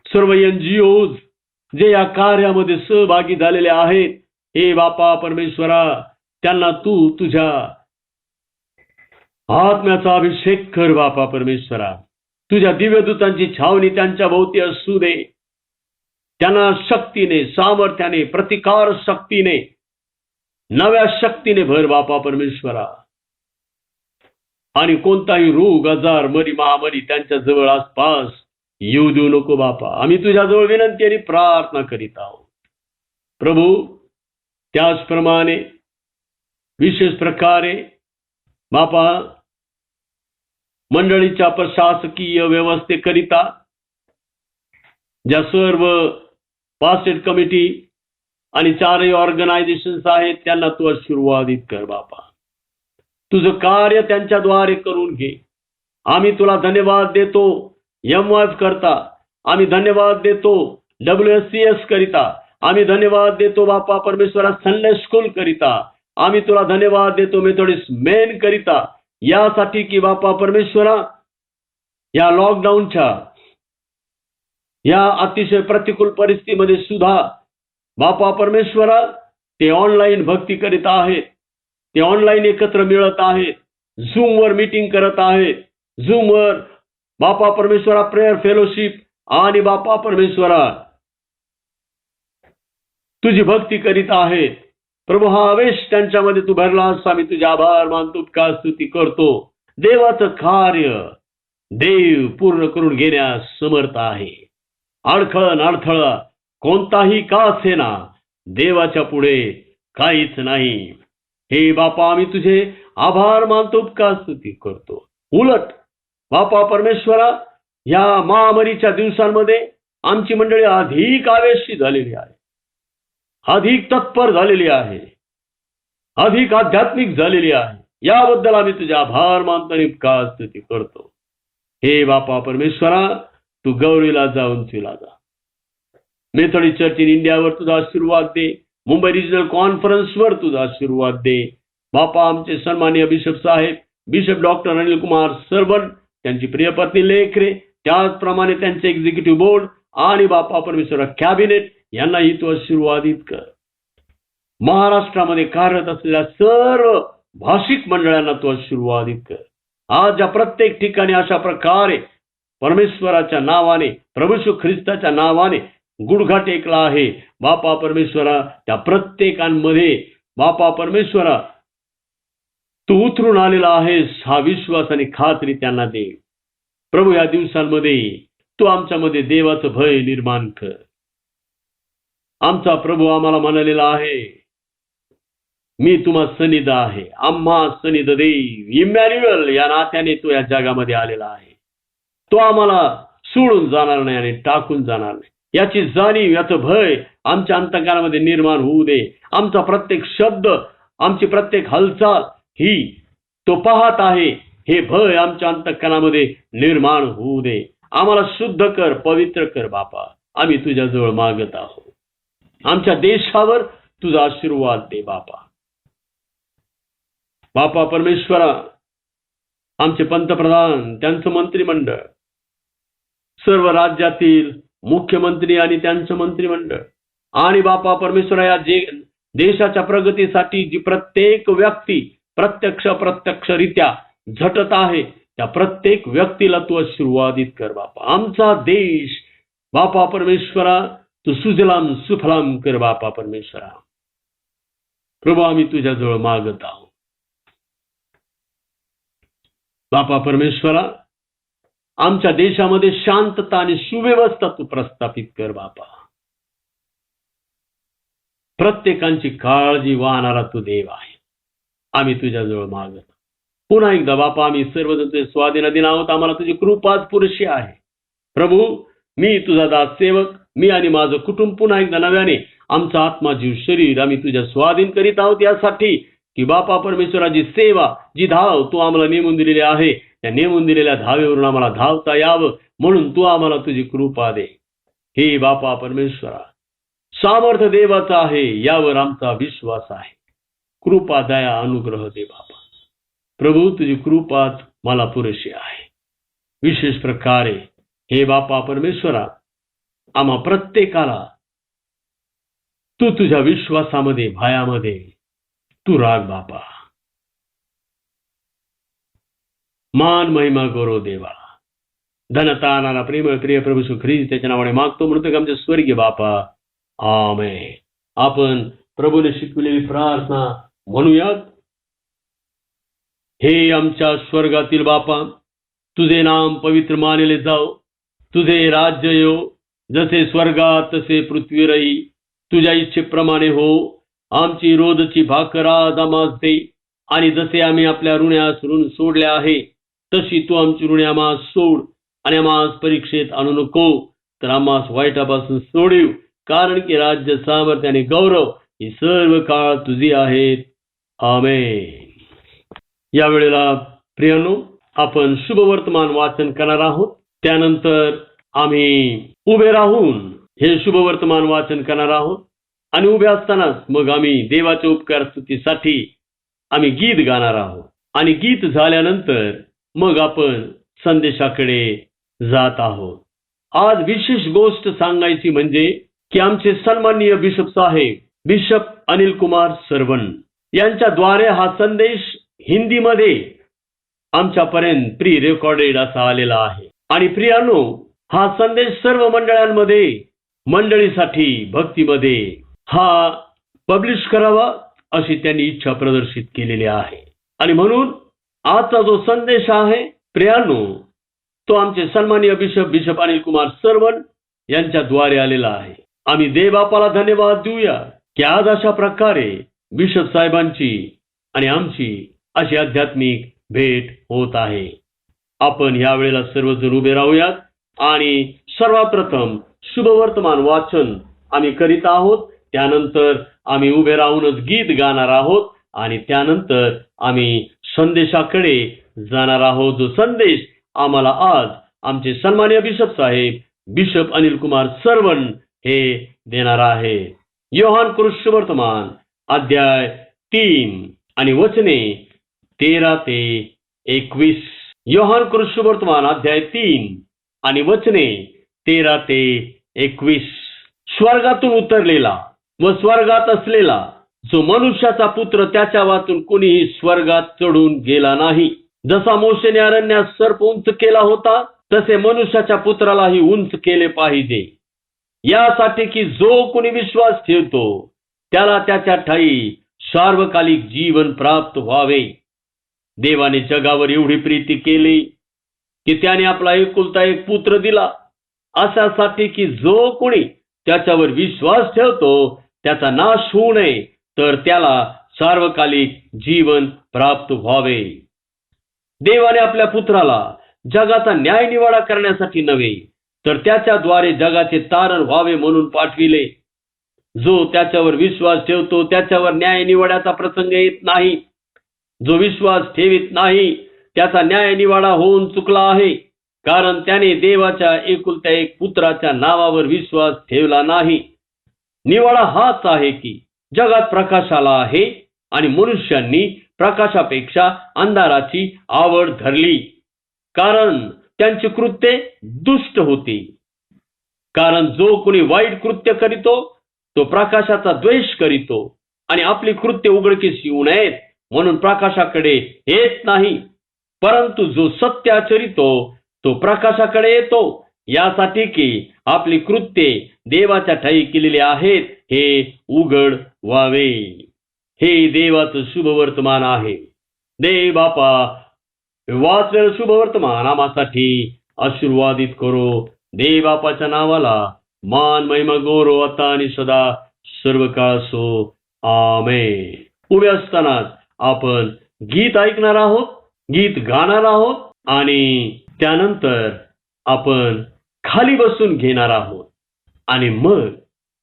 [SPEAKER 1] सर्व NGOज जे या कार्यामध्ये सहभागी झालेले आहेत, हे बापा परमेश्वरा त्यांना तू तुझ्या आत्म्याचा अभिषेक कर बापा परमेश्वरा. तुझ्या दिव्यदूतांची छावणी त्यांच्या भोवती असू दे. त्यांना शक्तीने, सामर्थ्याने, प्रतिकार शक्तीने, नव्या शक्तीने भर बापा परमेश्वरा. आणि कोणताही रोग, आजार, मरी, महामारी त्यांच्या जवळ आसपास येऊ देऊ नको बापा. आम्ही तुझ्याजवळ विनंती आणि प्रार्थना करीत आहोत. प्रभू, त्याचप्रमाणे विशेष प्रकारे बापा मंडळीच्या प्रशासकीय व्यवस्थेकरिता ज्या सर्व पास्टेड कमिटी आणि चारही ऑर्गनायझेशन्स आहेत त्यांना तू आशीर्वादित कर बापा. तुझं कार्य त्यांच्याद्वारे करून घे. आम्ही तुला धन्यवाद देतो MYF करता, आम्ही धन्यवाद देतो WSCS करिता, आम्ही धन्यवाद देतो बापा परमेश्वरा संडे स्कूल करिता, आम्ही तुला धन्यवाद देतो मेथोडिस्ट मेन करिता, यासाठी की बापा परमेश्वरा या लॉकडाऊनच्या या अतिशय प्रतिकूल परिस्थितीमध्ये सुद्धा बापा परमेश्वरा ते ऑनलाईन भक्ती करीत आहेत, ते ऑनलाईन एकत्र मिळत आहेत, झूमवर मीटिंग करत आहेत, झूमवर बापा परमेश्वरा प्रेयर फेलोशिप आणि बापा परमेश्वरा तुझी भक्ती करीत आहेत. प्रभू, हा आवेश त्यांच्यामध्ये तू भरलास, आम्ही तुझे आभार मानतो, का स्तुती करतो. देवाचं कार्य देव पूर्ण करून घेण्यास समर्थ आहे. अडथळा कोणताही का असेना, देवाच्या पुढे काहीच नाही. हे बापा, आम्ही तुझे आभार मानतो, का स्तुती करतो. उलट बापा परमेश्वरा, या महामारीच्या दिवसांमध्ये आमची मंडळी अधिक आवेशी झालेली आहे, अधिक तत्पर झालेली आहे, अधिक आध्यात्मिक झालेली आहे. याबद्दल आम्ही तुझे आभार मानतो आणि का स्तुती करतो. हे बापा परमेश्वरा, तू गौरीला जाऊन तुला जा. मेथोडिस्ट चर्च इन इंडियावर तुझा आशीर्वाद दे. मुंबई रिजनल कॉन्फरन्सवर तुझा आशीर्वाद दे. बापा, आमचे सन्माननीय बिशप साहेब, बिशप डॉक्टर अनिल कुमार सरबन, त्यांची प्रिय पत्नी लेकरे, त्याचप्रमाणे त्यांचे एक्झिक्युटिव्ह बोर्ड आणि बापा परमेश्वरा कॅबिनेट यांनाही तू आशीर्वादित कर. महाराष्ट्रामध्ये कार्यरत असलेल्या सर्व भाषिक मंडळांना तू आशीर्वादित कर. आज या प्रत्येक ठिकाणी अशा प्रकारे परमेश्वराच्या नावाने, प्रभू येशू ख्रिस्ताच्या नावाने गुडघा टेकला आहे. बापा परमेश्वरा, त्या प्रत्येकांमध्ये बापा परमेश्वरा तू उतरून आलेला आहेस, हा विश्वास आणि खात्री त्यांना दे. प्रभू, या दिवसांमध्ये तू आमच्यामध्ये देवाचं भय निर्माण कर. आमचा प्रभू आम्हाला म्हणालेला आहे, मी तुम्हा सनिध आहे, आम्हा सनिध देव इमॅन्युअल या नात्याने तो या जगामध्ये आलेला आहे. तो आम्हाला सोडून जाणार नाही आणि टाकून जाणार नाही, याची जाणीव, याचं भय आमच्या अंतःकरणामध्ये निर्माण होऊ दे. आमचा प्रत्येक शब्द, आमची प्रत्येक हालचाल ही तो पाहत आहे, हे भय आमच्या अंतःकरणामध्ये निर्माण होऊ दे. आम्हाला शुद्ध कर, पवित्र कर बापा. आम्ही तुझ्याजवळ मागत आहोत. आमच्या देशावर तुझा आशीर्वाद दे बापा. बापा परमेश्वरा, आमचे पंतप्रधान, त्यांचं मंत्रिमंडळ, सर्व राज्यातील मुख्यमंत्री आणि त्यांचं मंत्रिमंडळ, आणि बापा परमेश्वरा या देशाच्या प्रगतीसाठी जी प्रत्येक व्यक्ती प्रत्यक्षरित्या झटत आहे, त्या प्रत्येक व्यक्तीला तू आशीर्वादित कर बापा. आमचा देश बापा परमेश्वरा तू सुजलाम सुफलाम कर बापा परमेश्वरा. प्रभू, आम्ही तुझ्याजवळ मागत आहोत. बापा परमेश्वरा, आमच्या देशामध्ये शांतता आणि सुव्यवस्था तू प्रस्थापित कर बापा. प्रत्येकांची काळजी वाहणारा तू देव आहे. आम्ही तुझ्याजवळ मागत. पुन्हा एकदा बापा, आम्ही सर्वजण तुझे स्वाधीन आहोत. आम्हाला तुझी कृपाच पुरेशी आहे. प्रभू, मी तुझा दास सेवक, मी आणि माझं कुटुंब पुन्हा एकदा नव्याने आमचा आत्मा, जीव, शरीर आम्ही तुझ्या स्वाधीन करीत आहोत, यासाठी की बापा परमेश्वराची सेवा, जी धाव तू आम्हाला नेमून दिलेली आहे, त्या नेमून दिलेल्या धावेवरून आम्हाला धावता यावं, म्हणून तू आम्हाला तुझी कृपा दे. हे बापा परमेश्वरा, सामर्थ्य देवाचा आहे, यावर आमचा विश्वास आहे. कृपा, दया, अनुग्रह दे बापा. प्रभू, तुझी कृपाच मला पुरेशी आहे. विशेष प्रकारे हे बापा परमेश्वरा, आम्हा प्रत्येकाला तू तुझ्या विश्वासामध्ये, भयामध्ये तू राग बापा. मान, महिमा, गौरव देवा. धनता नाना प्रेमळ प्रिय प्रभू येशू ख्रिस्त त्याच्या नावाने मागतो, म्हणतो आमच्या स्वर्गीय बापा. आमेन. आपण प्रभूने शिकवलेली प्रार्थना म्हणूयात. हे आमच्या स्वर्गातील बापा, तुझे नाम पवित्र मानले जाओ, तुझे राज्य येऊ, जसे स्वर्गात तसे पृथ्वीवरही तुझ्या इच्छेप्रमाणे हो. आमची रोजची भाकर आज आम्हास दे, आणि जसे आम्ही आपल्या ऋण्यास ऋण सोडले आहे, तशी तू आमची ऋणे आम्हास सोड, आणि आम्हास परीक्षेत आणू नको, तर आम्हास वाईटापासून सोडीव. कारण की राज्य, सामर्थ्य आणि गौरव ही सर्व काळ तुझी आहेत. आमेन. यावेळेला प्रियानो, आपण शुभवर्तमान वाचन करणार आहोत. त्यानंतर आम्ही उभे राहून हे शुभवर्तमान वाचन करणार आहोत, आणि उभे असतानाच मग आम्ही देवाच्या उपकार स्तुतीसाठी आम्ही गीत गाणार आहोत. आणि गीत झाल्यानंतर मग आपण संदेशाकडे जात आहोत. आज विशेष गोष्ट सांगायची म्हणजे की आमचे सन्माननीय बिशप साहेब बिशप अनिल कुमार सरवण यांच्याद्वारे हा संदेश हिंदीमध्ये आमच्यापर्यंत प्री रेकॉर्डेड असा आलेला आहे. आणि प्रियानो, हा संदेश सर्व मंडळांमध्ये मंडळीसाठी भक्तीमध्ये हा पब्लिश करावा अशी त्यांनी इच्छा प्रदर्शित केलेली आहे. आणि म्हणून आजचा जो संदेश आहे प्रियानो, तो आमचे सन्माननीय बिशप अनिल कुमार सरवण यांच्याद्वारे आलेला आहे. आम्ही देवबापाला धन्यवाद देऊया की आज अशा प्रकारे बिशप साहेबांची आणि आमची अशी आध्यात्मिक भेट होत आहे. आपण या वेळेला सर्वजण उभे राहूयात आणि सर्वप्रथम शुभवर्तमान वाचन आम्ही करीत आहोत. त्यानंतर आम्ही उभे राहूनच गीत गाणार आहोत आणि त्यानंतर आम्ही संदेशाकडे जाणार आहोत, जो संदेश आम्हाला आज आमचे सन्माननीय बिशप साहेब बिशप अनिल कुमार सरवण हे देणार आहे. योहान कृष्णवर्तमान अध्याय 3 आणि वचने 13 ते 21. योहान कृष्णवर्तमान अध्याय 3 आणि वचने 13 ते 21. स्वर्गातून उतरलेला व स्वर्गात असलेला जो मनुष्याचा पुत्र त्याच्या वाचून कोणीही स्वर्गात चढून गेला नाही. जसा मोशेने अरण्यात सर्प उंच केला होता तसे मनुष्याच्या पुत्रालाही उंच केले पाहिजे, यासाठी की जो कोणी विश्वास ठेवतो त्याला त्याच्या ठाई सार्वकालिक जीवन प्राप्त व्हावे. देवाने जगावर एवढी प्रीती केली की त्याने आपला एकुलता एक पुत्र दिला, अशासाठी की जो कोणी त्याच्यावर विश्वास ठेवतो त्याचा नाश होऊ नये तर त्याला सार्वकालिक जीवन प्राप्त व्हावे. देवाने आपल्या पुत्राला जगाचा न्यायनिवाडा करण्यासाठी नव्हे तर त्याच्याद्वारे जगाचे तारण व्हावे म्हणून पाठविले. जो त्याच्यावर विश्वास ठेवतो त्याच्यावर न्यायनिवाड्याचा प्रसंग येत नाही. जो विश्वास ठेवित नाही त्याचा न्यायनिवाडा होऊन चुकला आहे, कारण त्याने देवाच्या एकुलत्या एक पुत्राच्या नावावर विश्वास ठेवला नाही. निवाडा हाच आहे की जगात प्रकाश आला आहे आणि मनुष्यांनी प्रकाशापेक्षा अंधाराची आवड धरली, कारण त्यांची कृत्ये दुष्ट होती. कारण जो कोणी वाईट कृत्य करीतो तो प्रकाशाचा द्वेष करीतो आणि आपली कृत्य उघडकीस येऊ नयेत म्हणून प्रकाशाकडे येत नाही. परंतु जो सत्य आचरितो तो प्रकाशाकडे येतो, यासाठी की आपली कृत्ये देवाच्या ठाई केलेली आहेत हे उघड व्हावे. हे देवाचं शुभवर्तमान आहे. देव बापा वाचलेलं शुभवर्तमान आम्हासाठी आशीर्वादित करो. देव बापाच्या नावाला मान महिमा गौरव आता आणि सदा सर्व काळ असो. आमेन. उभे असतानाच आपण गीत ऐकणार आहोत, गीत गाणार आहोत आणि त्यानंतर आपण खाली बसून घेणार आहोत आणि मग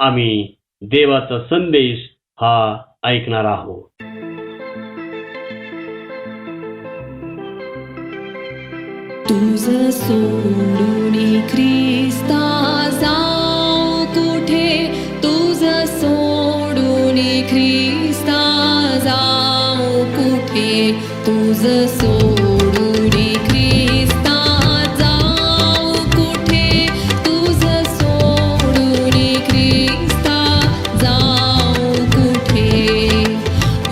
[SPEAKER 1] आम्ही देवाचा संदेश हा ऐकणार आहोत.
[SPEAKER 3] तुझं सोडून ख्रिस्ता जाऊ कुठे, तुझं सोडून ख्रिस्ता जाऊ कुठे, तुझं सोडून ख्रिस्ता जाऊ कुठे, तुझं सोडून ख्रिस्ता जाऊ कुठे.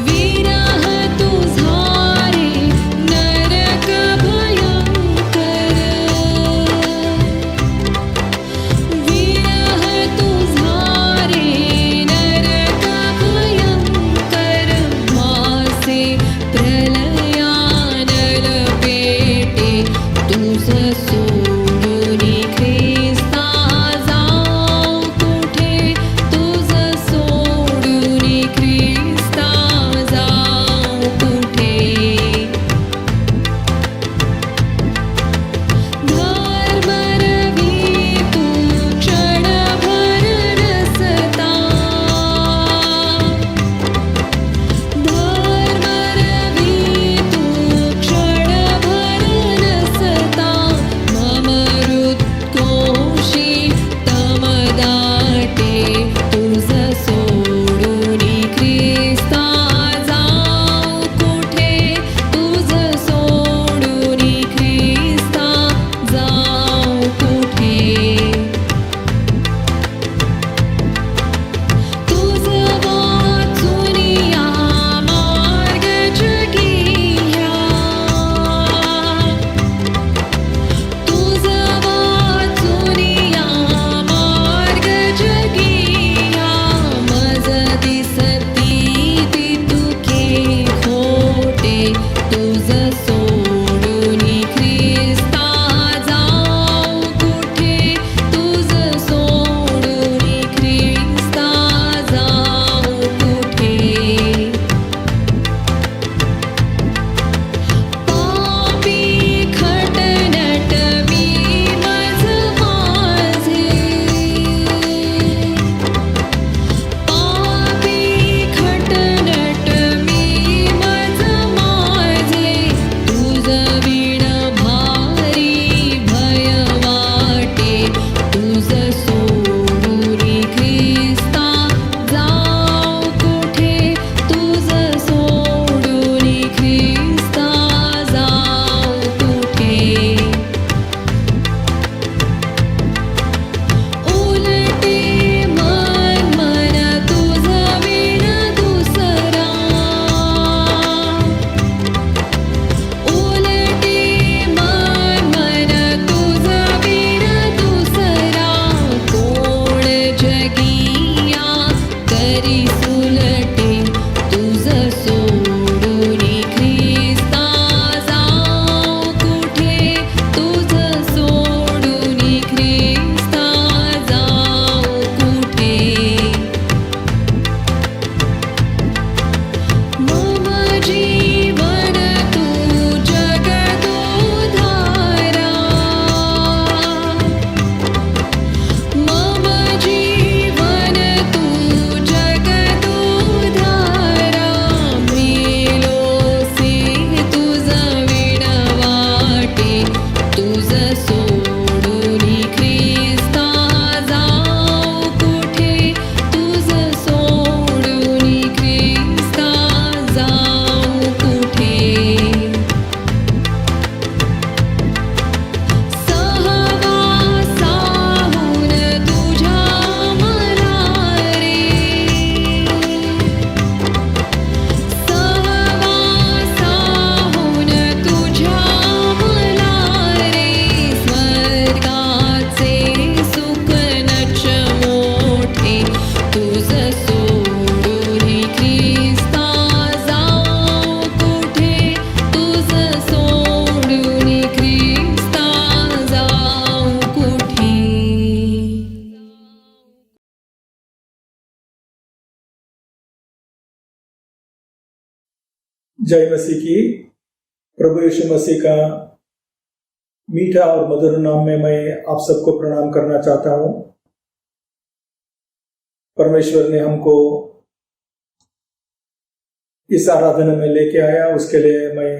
[SPEAKER 3] विरह तुझा रे नरक भयंकर, विरह तुझा रे नरक भयंकर. मासे प्रलयानल
[SPEAKER 4] जय मसीह की। प्रभु यीशु मसीह का मीठा और मधुर नाम में मैं आप सबको प्रणाम करना चाहता हूं। परमेश्वर ने हमको इस आराधना में लेके आया, उसके लिए मैं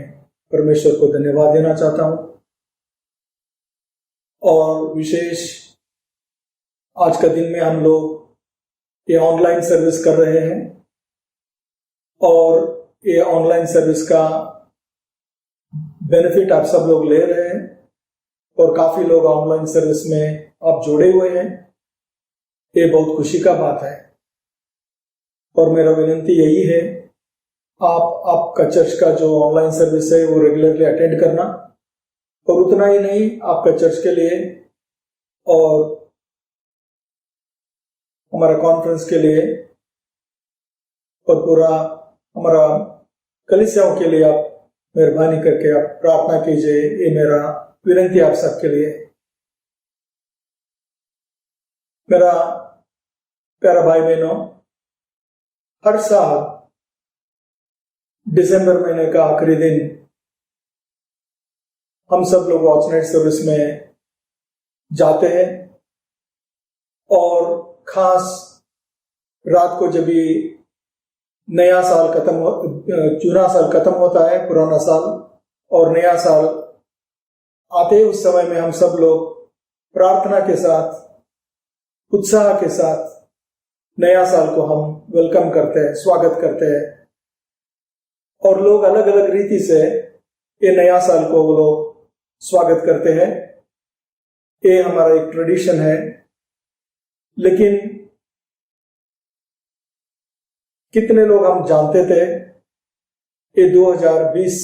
[SPEAKER 4] परमेश्वर को धन्यवाद देना चाहता हूं। और विशेष आज का दिन में हम लोग ये ऑनलाइन सर्विस कर रहे हैं और ये ऑनलाइन सर्विस का बेनिफिट आप सब लोग ले रहे हैं और काफी लोग ऑनलाइन सर्विस में आप जुड़े हुए हैं। ये बहुत खुशी का बात है और मेरा विनती यही है, आपका चर्च का जो ऑनलाइन सर्विस है वो रेगुलरली अटेंड करना, और उतना ही नहीं, आपका चर्च के लिए और हमारा कॉन्फ्रेंस के लिए और पूरा हमारा कलीसियाओं के लिए आप मेहरबानी करके आप प्रार्थना कीजिए। ये मेरा विनती आप सबके लिए। मेरा प्यारा भाई बहनों, हर साल दिसंबर महीने का आखिरी दिन हम सब लोग वॉच नाइट सर्विस में जाते हैं और खास रात को जब भी नया साल चुना साल खत्म होता है, पुराना साल और नया साल आते हैं, उस समय में हम सब लोग प्रार्थना के साथ, उत्साह के साथ नया साल को हम वेलकम करते हैं, स्वागत करते हैं। और लोग अलग अलग रीति से ये नया साल को वो लोग स्वागत करते हैं। ये हमारा एक ट्रेडिशन है। लेकिन कितने लोग हम जानते थे ये 2020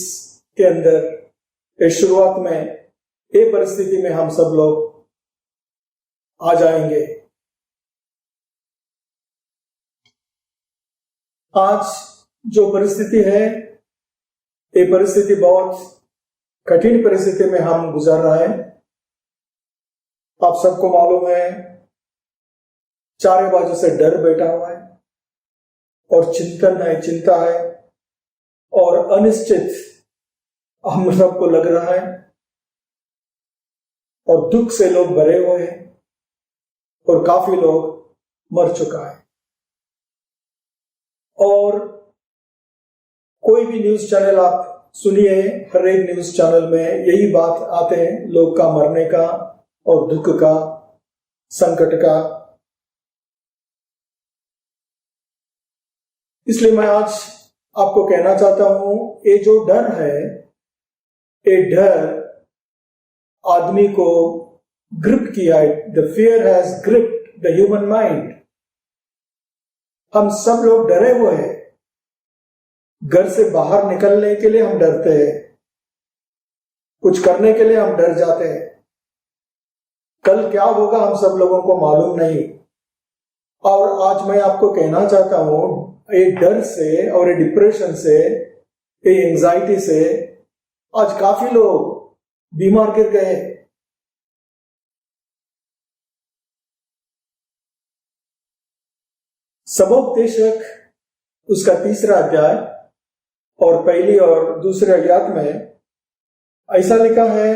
[SPEAKER 4] के अंदर, ये शुरुआत में ये परिस्थिति में हम सब लोग आ जाएंगे। आज जो परिस्थिति है, ये परिस्थिति बहुत कठिन परिस्थिति में हम गुजर रहे हैं। आप सबको मालूम है, चारों बाजू से डर बैठा हुआ है और चिंतन है, चिंता है और अनिश्चित हम सबको लग रहा है और दुख से लोग भरे हुए हैं और काफी लोग मर चुका है। और कोई भी न्यूज चैनल आप सुनिए, हर एक न्यूज चैनल में यही बात आते हैं, लोग का मरने का और दुख का, संकट का। इसलिए मैं आज आपको कहना चाहता हूं, ये जो डर है, ये डर आदमी को ग्रिप किया है। The fear has gripped the human mind. हम सब लोग डरे हुए हैं। घर से बाहर निकलने के लिए हम डरते हैं, कुछ करने के लिए हम डर जाते हैं। कल क्या होगा हम सब लोगों को मालूम नहीं। और आज मैं आपको कहना चाहता हूं, ये डर से और ये डिप्रेशन से, ये एंजाइटी से आज काफी लोग बीमार गिर गए। सबोपदेशक उसका 3रा अध्याय और पहली और दूसरे आयत में ऐसा लिखा है,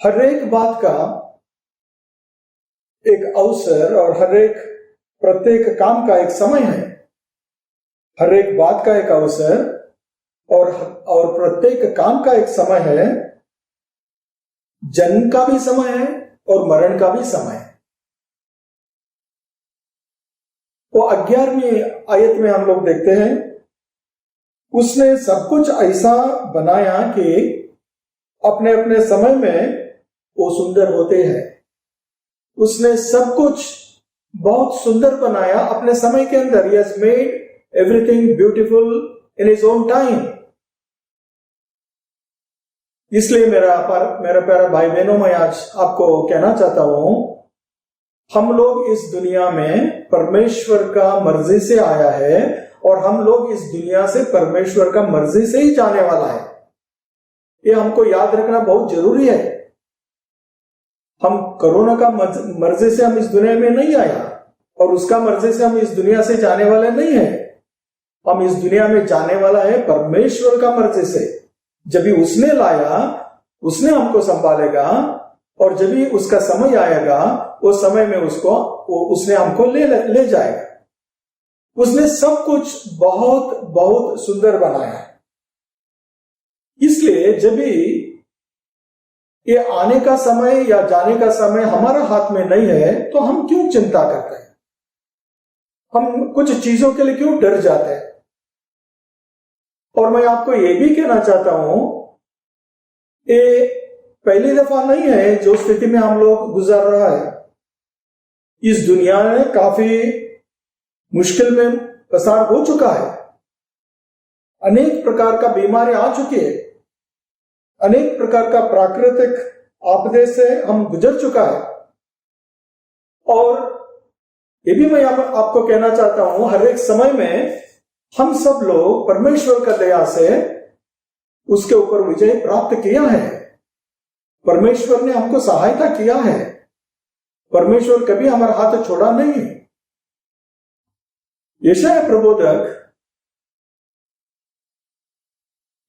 [SPEAKER 4] हर एक बात का एक अवसर और हर एक प्रत्येक काम का एक समय है। हर एक बात का एक अवसर और प्रत्येक काम का एक समय है। जन्म का भी समय है और मरण का भी समय है। वो 11वीं आयत में हम लोग देखते हैं, उसने सब कुछ ऐसा बनाया कि अपने अपने समय में वो सुंदर होते हैं। उसने सब कुछ बहुत सुंदर बनाया अपने समय के अंदर। He has made everything beautiful in his own time। इसलिए मेरा प्यारा भाई बहनों, मैं आज आपको कहना चाहता हूं, हम लोग इस दुनिया में परमेश्वर का मर्जी से आया है और हम लोग इस दुनिया से परमेश्वर का मर्जी से ही जाने वाला है। ये हमको याद रखना बहुत जरूरी है। हम कोरोना का मर्जी से हम इस दुनिया में नहीं आया और उसका मर्जी से हम इस दुनिया से जाने वाले नहीं है। हम इस दुनिया में जाने वाला है परमेश्वर का मर्जी से। जब भी उसने लाया, उसने हमको संभालेगा, और जब भी उसका समय आएगा, उस समय में उसने हमको ले जाएगा। उसने सब कुछ बहुत बहुत सुंदर बनाया है। इसलिए जब भी ये आने का समय या जाने का समय हमारा हाथ में नहीं है, तो हम क्यों चिंता करते हैं? हम कुछ चीजों के लिए क्यों डर जाते हैं? और मैं आपको ये भी कहना चाहता हूं, ये पहली दफा नहीं है जो स्थिति में हम लोग गुजर रहा है। इस दुनिया में काफी मुश्किल में पसार हो चुका है। अनेक प्रकार का बीमारी आ चुकी है। अनेक प्रकार का प्राकृतिक आपदे से हम गुजर चुका है। और ये भी मैं आपको कहना चाहता हूं, हर एक समय में हम सब लोग परमेश्वर का दया से उसके ऊपर विजय प्राप्त किया है। परमेश्वर ने हमको सहायता किया है। परमेश्वर कभी हमारा हाथ छोड़ा नहीं है। यशायाह प्रबोधक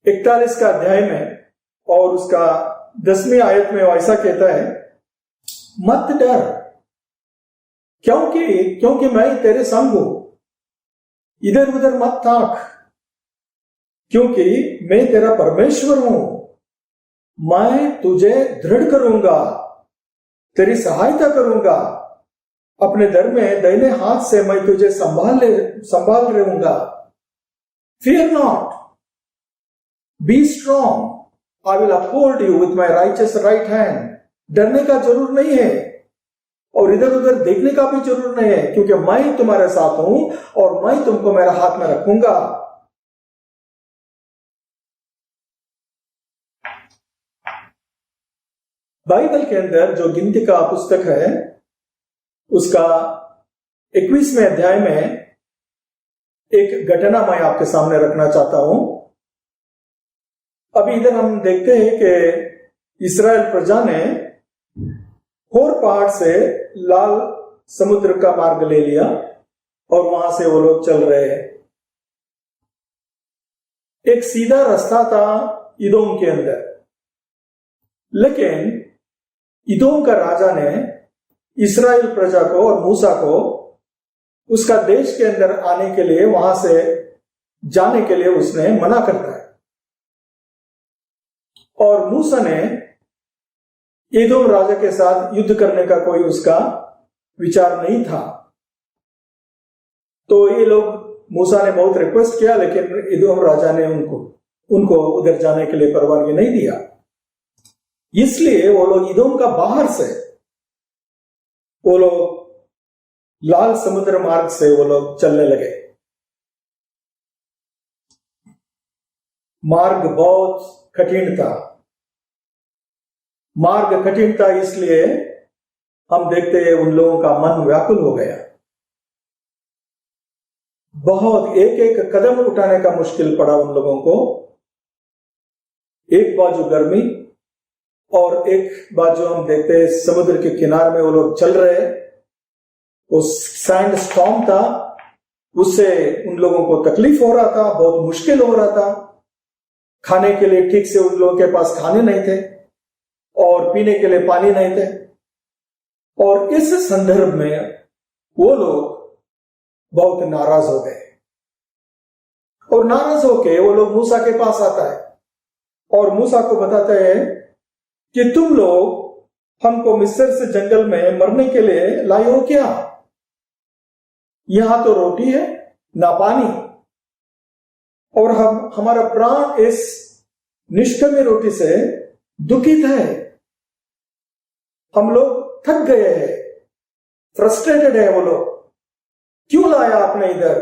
[SPEAKER 4] 41 का अध्याय में और उसका 10वीं आयत में ऐसा कहता है, मत डर, क्योंकि मैं तेरे संग हूं। इधर उधर मत ताक, क्योंकि मैं तेरा परमेश्वर हूं। मैं तुझे दृढ़ करूंगा, तेरी सहायता करूंगा। अपने दर में दाहिने हाथ से मैं तुझे संभाल रहूंगा। Fear not, be strong, I will uphold you with my righteous right hand. डरने का जरूर नहीं है और इधर उधर देखने का भी जरूर नहीं है, क्योंकि मैं तुम्हारे साथ हूं और मैं तुमको मेरा हाथ में रखूंगा। बाइबल के अंदर जो गिनती का पुस्तक है, उसका 21वें अध्याय में एक घटना मैं आपके सामने रखना चाहता हूं। अभी इधर हम देखते हैं कि इस्राएल प्रजा ने होर पहाड़ से लाल समुद्र का मार्ग ले लिया और वहां से वो लोग चल रहे हैं। एक सीधा रास्ता था इदोम के अंदर, लेकिन इदोम का राजा ने इस्राएल प्रजा को और मूसा को उसका देश के अंदर आने के लिए, वहां से जाने के लिए उसने मना करता है। और मूसा ने एदोम राजा के साथ युद्ध करने का कोई उसका विचार नहीं था। तो ये लोग, मूसा ने बहुत रिक्वेस्ट किया, लेकिन एदोम राजा ने उनको उधर जाने के लिए परवानगी नहीं दिया। इसलिए वो लोग एदोम का बाहर से, वो लोग लाल समुद्र मार्ग से वो लोग चलने लगे। मार्ग बहुत कठिन था। मार्ग कठिन था, इसलिए हम देखते हैं उन लोगों का मन व्याकुल हो गया। बहुत एक एक कदम उठाने का मुश्किल पड़ा उन लोगों को। एक बाजू गर्मी और एक बाजू हम देखते हैं समुद्र के किनारे में वो लोग चल रहे। वो सैंड स्टॉर्म था, उससे उन लोगों को तकलीफ हो रहा था, बहुत मुश्किल हो रहा था। खाने के लिए ठीक से उन लोगों के पास खाने नहीं थे और पीने के लिए पानी नहीं थे। और इस संदर्भ में वो लोग बहुत नाराज हो गए और नाराज होके वो लोग मूसा के पास आता है और मूसा को बताते हैं कि तुम लोग हमको मिस्र से जंगल में मरने के लिए लाए हो क्या? यहां तो रोटी है ना पानी, और हमारा प्राण इस निष्ठम रोटी से दुखित है। हम लोग थक गए हैं, फ्रस्ट्रेटेड है। वो लोग क्यों लाया आपने इधर?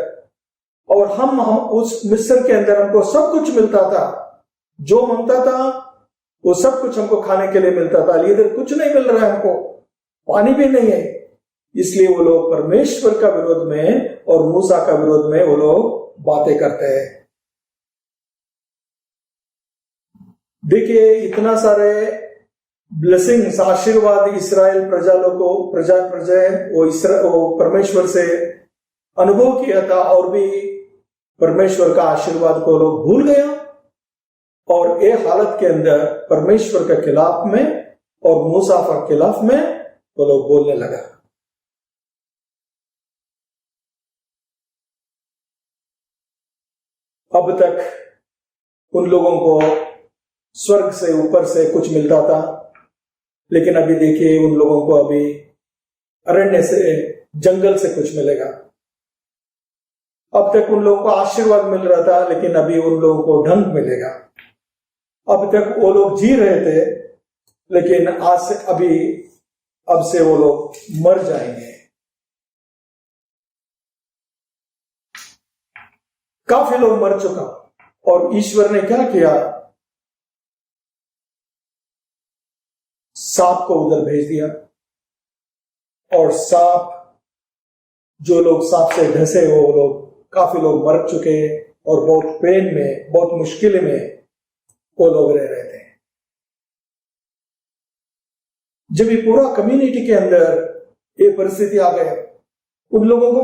[SPEAKER 4] और हम उस मिस्र के अंदर हमको सब कुछ मिलता था, जो मांगता था वो सब कुछ हमको खाने के लिए मिलता था। इधर कुछ नहीं मिल रहा है, हमको पानी भी नहीं है। इसलिए वो लोग परमेश्वर का विरोध में और मूसा का विरोध में वो लोग बातें करते हैं। देखिए, इतना सारे ब्लेसिंग्स, आशीर्वाद इस्राएल प्रजा वो परमेश्वर से अनुभव किया था, और भी परमेश्वर का आशीर्वाद को लोग भूल गया और एक हालत के अंदर परमेश्वर के खिलाफ में और मूसा के खिलाफ में वो लोग बोलने लगा। अब तक उन लोगों को स्वर्ग से ऊपर से कुछ मिलता था, लेकिन अभी देखिए उन लोगों को अभी अरण्य से, जंगल से कुछ मिलेगा। अब तक उन लोगों को आशीर्वाद मिल रहा था, लेकिन अभी उन लोगों को ढंग मिलेगा। अब तक वो लोग जी रहे थे, लेकिन आज से अब से वो लोग मर जाएंगे। काफी लोग मर चुका और ईश्वर ने क्या किया, सांप को उधर भेज दिया और सांप, जो लोग सांप से धंसे वो लोग, काफी लोग मर चुके और बहुत पेन में, बहुत मुश्किल में वो लोग रह रहे थे। जब ये पूरा कम्युनिटी के अंदर ये परिस्थिति आ गया, उन लोगों को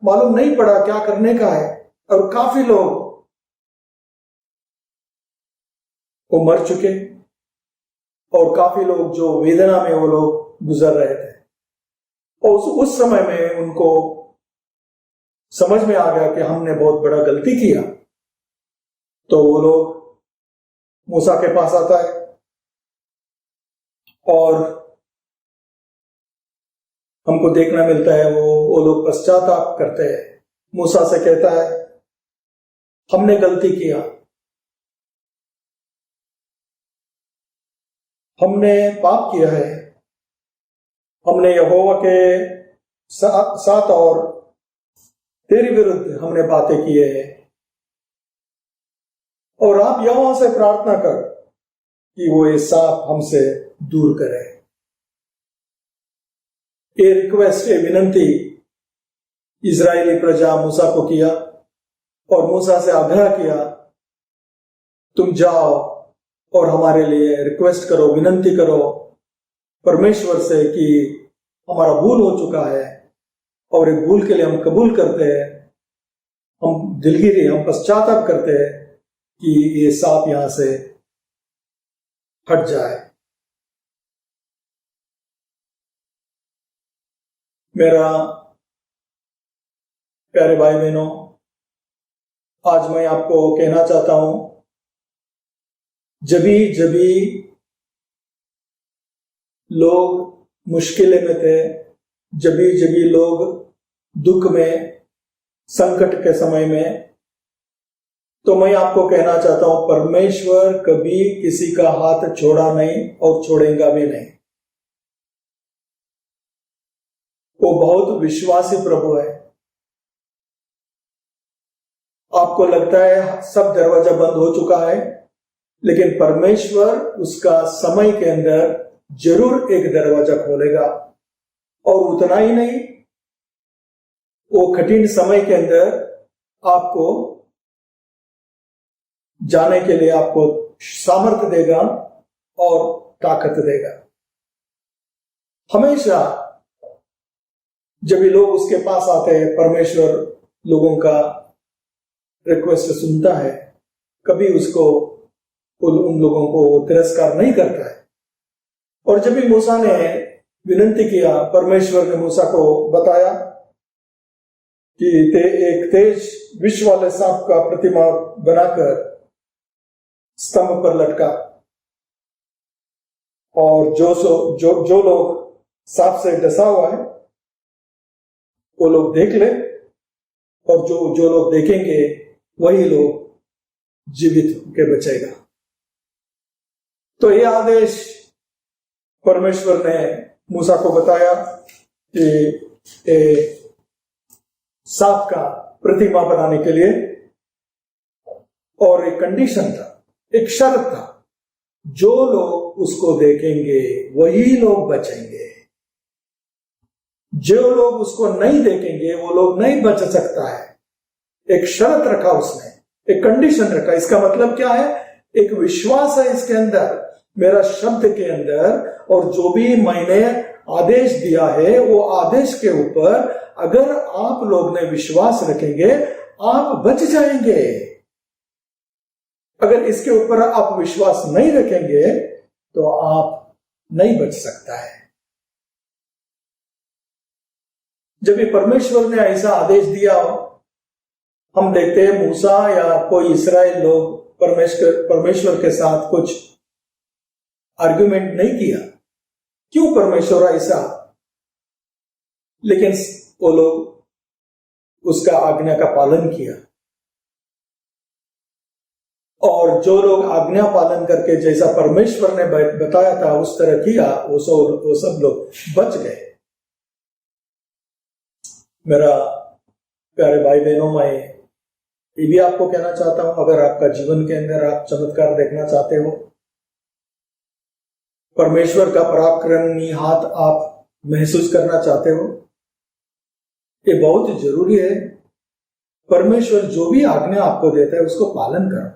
[SPEAKER 4] मालूम नहीं पड़ा क्या करने का है और काफी लोग वो मर चुके और काफी लोग जो वेदना में वो लोग गुजर रहे थे। और उस समय में उनको समझ में आ गया कि हमने बहुत बड़ा गलती किया। तो वो लोग मूसा के पास आता है और हमको देखना मिलता है वो लोग पश्चाताप करते हैं। मूसा से कहता है, हमने गलती किया, हमने पाप किया है, हमने यहोवा के साथ और तेरे विरुद्ध हमने बातें की है, और आप यहोवा से प्रार्थना कर कि वो ये सांप हमसे दूर करे। ये रिक्वेस्ट, ये विनंती इजरायली प्रजा मूसा को किया और मूसा से आग्रह किया, तुम जाओ और हमारे लिए रिक्वेस्ट करो, विनंती करो परमेश्वर से कि हमारा भूल हो चुका है और एक भूल के लिए हम कबूल करते हैं, हम दिलगिरी, हम पश्चाताप करते हैं कि ये सांप यहां से हट जाए। मेरा प्यारे भाई बहनों, आज मैं आपको कहना चाहता हूं, जभी लोग मुश्किलें में थे, जभी लोग दुख में, संकट के समय में, तो मैं आपको कहना चाहता हूं, परमेश्वर कभी किसी का हाथ छोड़ा नहीं और छोड़ेगा भी नहीं। वो बहुत विश्वासी प्रभु है। आपको लगता है सब दरवाजा बंद हो चुका है, लेकिन परमेश्वर उसका समय के अंदर जरूर एक दरवाजा खोलेगा। और उतना ही नहीं, वो कठिन समय के अंदर आपको जाने के लिए आपको सामर्थ्य देगा और ताकत देगा। हमेशा जब भी लोग उसके पास आते हैं, परमेश्वर लोगों का रिक्वेस्ट सुनता है, कभी उसको उन लोगों को तिरस्कार नहीं करता है। और जब भी मूसा ने विनंती किया, परमेश्वर ने मूसा को बताया कि एक तेज विष वाले सांप का प्रतिमा बनाकर स्तंभ पर लटका, और जो लोग सांप से डसा हुआ है वो लोग देख ले, और जो लोग देखेंगे वही लोग जीवित होकर बचेगा। तो ये आदेश परमेश्वर ने मूसा को बताया कि सांप का प्रतिमा बनाने के लिए, और एक कंडीशन था, एक शर्त था, जो लोग उसको देखेंगे वही लोग बचेंगे, जो लोग उसको नहीं देखेंगे वो लोग नहीं बच सकता है। एक शर्त रखा उसने, एक कंडीशन रखा। इसका मतलब क्या है? एक विश्वास है इसके अंदर, मेरा शब्द के अंदर, और जो भी मैंने आदेश दिया है वो आदेश के ऊपर अगर आप लोग ने विश्वास रखेंगे आप बच जाएंगे। अगर इसके ऊपर आप विश्वास नहीं रखेंगे तो आप नहीं बच सकता है। जब भी परमेश्वर ने ऐसा आदेश दिया, हम देखते हैं मूसा या कोई इस्राएल लोग परमेश्वर के साथ कुछ आर्गुमेंट नहीं किया। क्यों परमेश्वर ऐसा? लेकिन वो लोग उसका आज्ञा का पालन किया, और जो लोग आज्ञा पालन करके जैसा परमेश्वर ने बताया था उस तरह किया, वो सब लोग बच गए। मेरा प्यारे भाई बहनों, मैं ये भी आपको कहना चाहता हूं, अगर आपका जीवन के अंदर आप चमत्कार देखना चाहते हो, परमेश्वर का पराक्रमी हाथ आप महसूस करना चाहते हो, ये बहुत जरूरी है। परमेश्वर जो भी आज्ञा आपको देता है उसको पालन करो,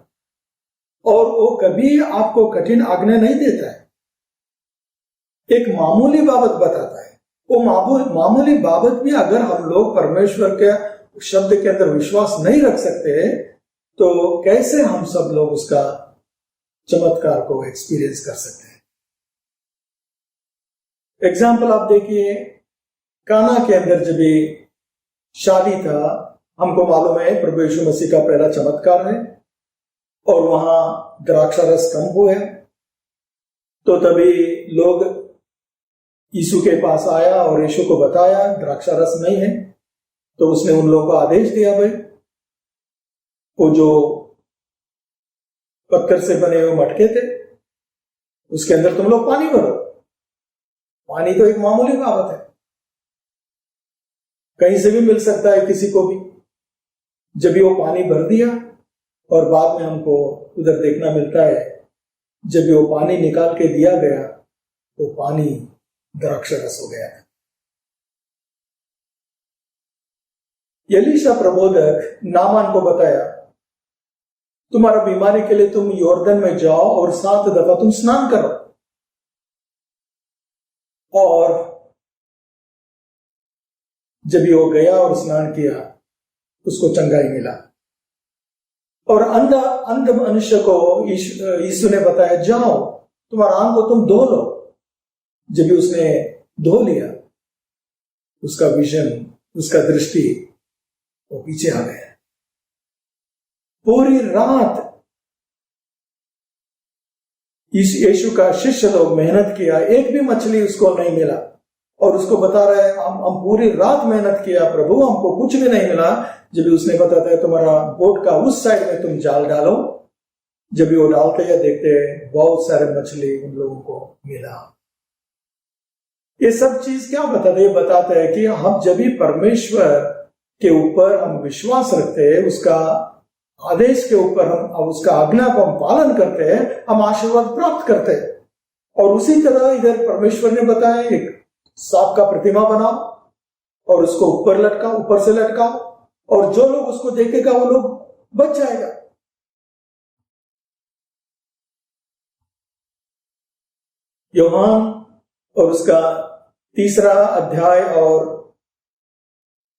[SPEAKER 4] और वो कभी आपको कठिन आज्ञा नहीं देता है, एक मामूली बाबत बताता है। वो मामूली बाबत भी अगर हम लोग परमेश्वर के शब्द के अंदर विश्वास नहीं रख सकते तो कैसे हम सब लोग उसका चमत्कार को एक्सपीरियंस कर सकते हैं। एग्जाम्पल आप देखिए, काना के अंदर जब भी शादी था, हमको मालूम है प्रभु यीशु मसीह का पहला चमत्कार है, और वहां द्राक्षारस कम हुआ, तो तभी लोग यीशु के पास आया और यीशु को बताया द्राक्षारस नहीं है। तो उसने उन लोगों को आदेश दिया, भाई वो जो पत्थर से बने हुए मटके थे उसके अंदर तुम लोग पानी भरो। पानी तो एक मामूली बात है, कहीं से भी मिल सकता है किसी को भी। जब भी वो पानी भर दिया, और बाद में हमको उधर देखना मिलता है जब भी वो पानी निकाल के दिया गया तो पानी द्राक्षरस हो गया। एलीशा प्रबोधक नामान को बताया, तुम्हारा बीमारी के लिए तुम यॉर्दन में जाओ और 7 दफा तुम स्नान करो, और जब वो गया और स्नान किया उसको चंगाई मिला। और अंध मनुष्य को यीशु ने बताया, जाओ तुम्हारा आंख को तुम धो लो। जब भी उसने धो लिया, उसका विजन, उसका दृष्टि वो पीछे आ गया। पूरी रात यीशु का शिष्य लोग मेहनत किया, एक भी मछली उसको नहीं मिला, और उसको बता रहे हम पूरी रात मेहनत किया प्रभु, हमको कुछ भी नहीं मिला। जब भी उसने बताता है तुम्हारा बोट का उस साइड में तुम जाल डालो, जब भी वो डालते हैं देखते हैं बहुत सारे मछली उन लोगों को मिला। ये सब चीज क्या बताते हैं? बताते हैं कि हम जब भी परमेश्वर के ऊपर हम विश्वास रखते हैं, उसका आदेश के ऊपर हम उसका आज्ञा को हम पालन करते हैं, हम आशीर्वाद प्राप्त करते हैं। और उसी तरह इधर परमेश्वर ने बताया, एक सांप का प्रतिमा बनाओ और उसको ऊपर से लटकाओ, और जो लोग उसको देखेगा वो लोग बच जाएगा। यूहन्ना और उसका 3 अध्याय और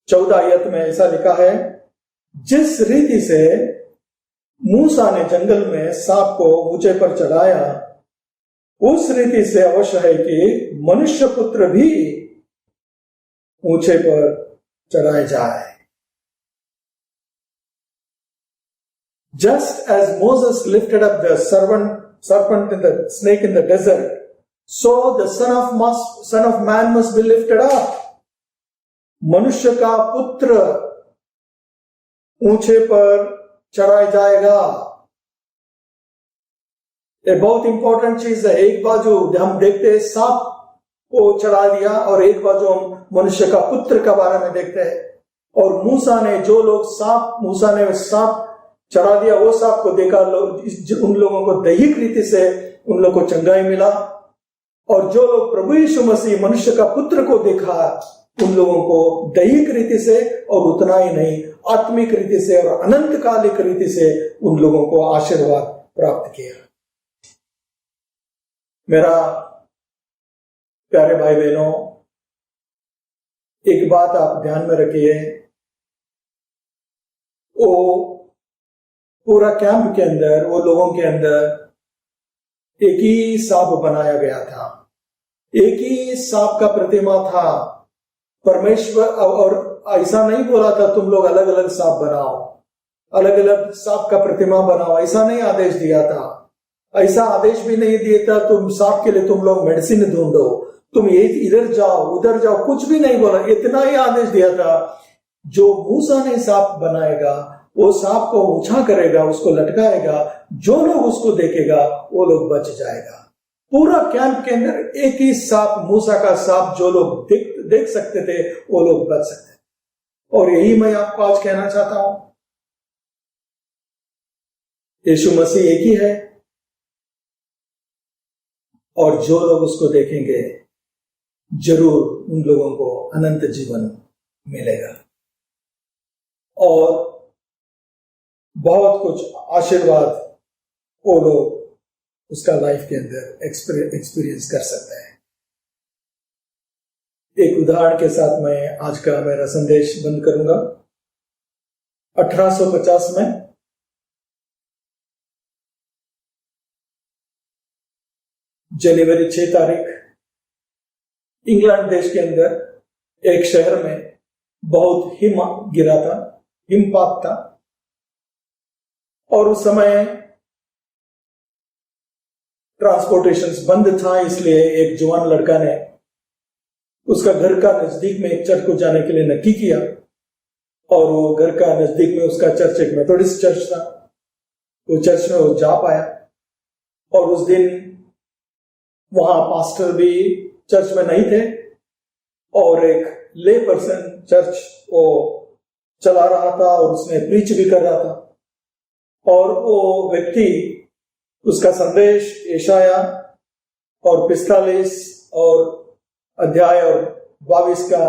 [SPEAKER 4] 14 आयत में ऐसा लिखा है, जिस रीति से मूसा ने जंगल में सांप को ऊंचे पर चढ़ाया, उस रीति से अवश्य है कि मनुष्य पुत्र भी ऊंचे पर चढ़ाए जाए। Just as Moses lifted up the serpent in the snake in the desert, so the son of man must be lifted up. मनुष्य का पुत्र ऊंचे पर चढ़ाया जाएगा। ये बहुत इंपॉर्टेंट चीज है। एक बाजू हम देखते हैं सांप को चढ़ा दिया, और एक बाजू हम मनुष्य का पुत्र के बारे में देखते हैं। और मूसा ने सांप चढ़ा दिया, वो सांप को देखा, उन लोगों को दैहिक रीति से उन लोगों को चंगाई मिला। और जो लोग प्रभु यीशु मसीह मनुष्य का पुत्र को देखा, उन लोगों को दैहिक रीति से, और उतना ही नहीं आत्मिक रीति से और अनंत कालिक रीति से उन लोगों को आशीर्वाद प्राप्त किया। मेरा प्यारे भाई बहनों, एक बात आप ध्यान में रखिए, वो पूरा कैंप के अंदर, वो लोगों के अंदर एक ही सांप बनाया गया था, एक ही सांप का प्रतिमा था। परमेश्वर और ऐसा नहीं बोला था तुम लोग अलग अलग सांप बनाओ, अलग अलग सांप का प्रतिमा बनाओ, ऐसा नहीं आदेश दिया था। ऐसा आदेश भी नहीं दिया था तुम सांप के लिए तुम लोग मेडिसिन ढूंढो, तुम ये इधर जाओ उधर जाओ, कुछ भी नहीं बोला। इतना ही आदेश दिया था, जो मूसा ने सांप बनाएगा वो सांप को ऊंचा करेगा, उसको लटकाएगा, जो लोग उसको देखेगा वो लोग बच जाएगा। पूरा कैंप के अंदर एक ही सांप, मूसा का सांप, जो लोग देख सकते थे वो लोग बच सकते थे। और यही मैं आपको आज कहना चाहता हूं, यीशु मसीह एक ही है, और जो लोग उसको देखेंगे जरूर उन लोगों को अनंत जीवन मिलेगा और बहुत कुछ आशीर्वाद वो लोग उसका लाइफ के अंदर एक्सपीरियंस कर सकते हैं। एक उदाहरण के साथ मैं आज का मेरा संदेश बंद करूंगा। 1850 में जनवरी 6 तारीख इंग्लैंड देश के अंदर एक शहर में बहुत हिम गिरा था, हिमपात था, और उस समय ट्रांसपोर्टेशन बंद था। इसलिए एक जवान लड़का ने उसका घर का नजदीक में एक चर्च को जाने के लिए नक्की किया, और वो घर का नजदीक में उसका चर्च एक मेथोडिस्ट चर्च था। वो चर्च में वो जा पाया, और उस दिन वहां पास्टर भी चर्च में नहीं थे, और एक ले पर्सन चर्च वो चला रहा था और उसने प्रीच भी कर रहा था। और वो व्यक्ति उसका संदेश यशाया और 45 और अध्याय और 22 का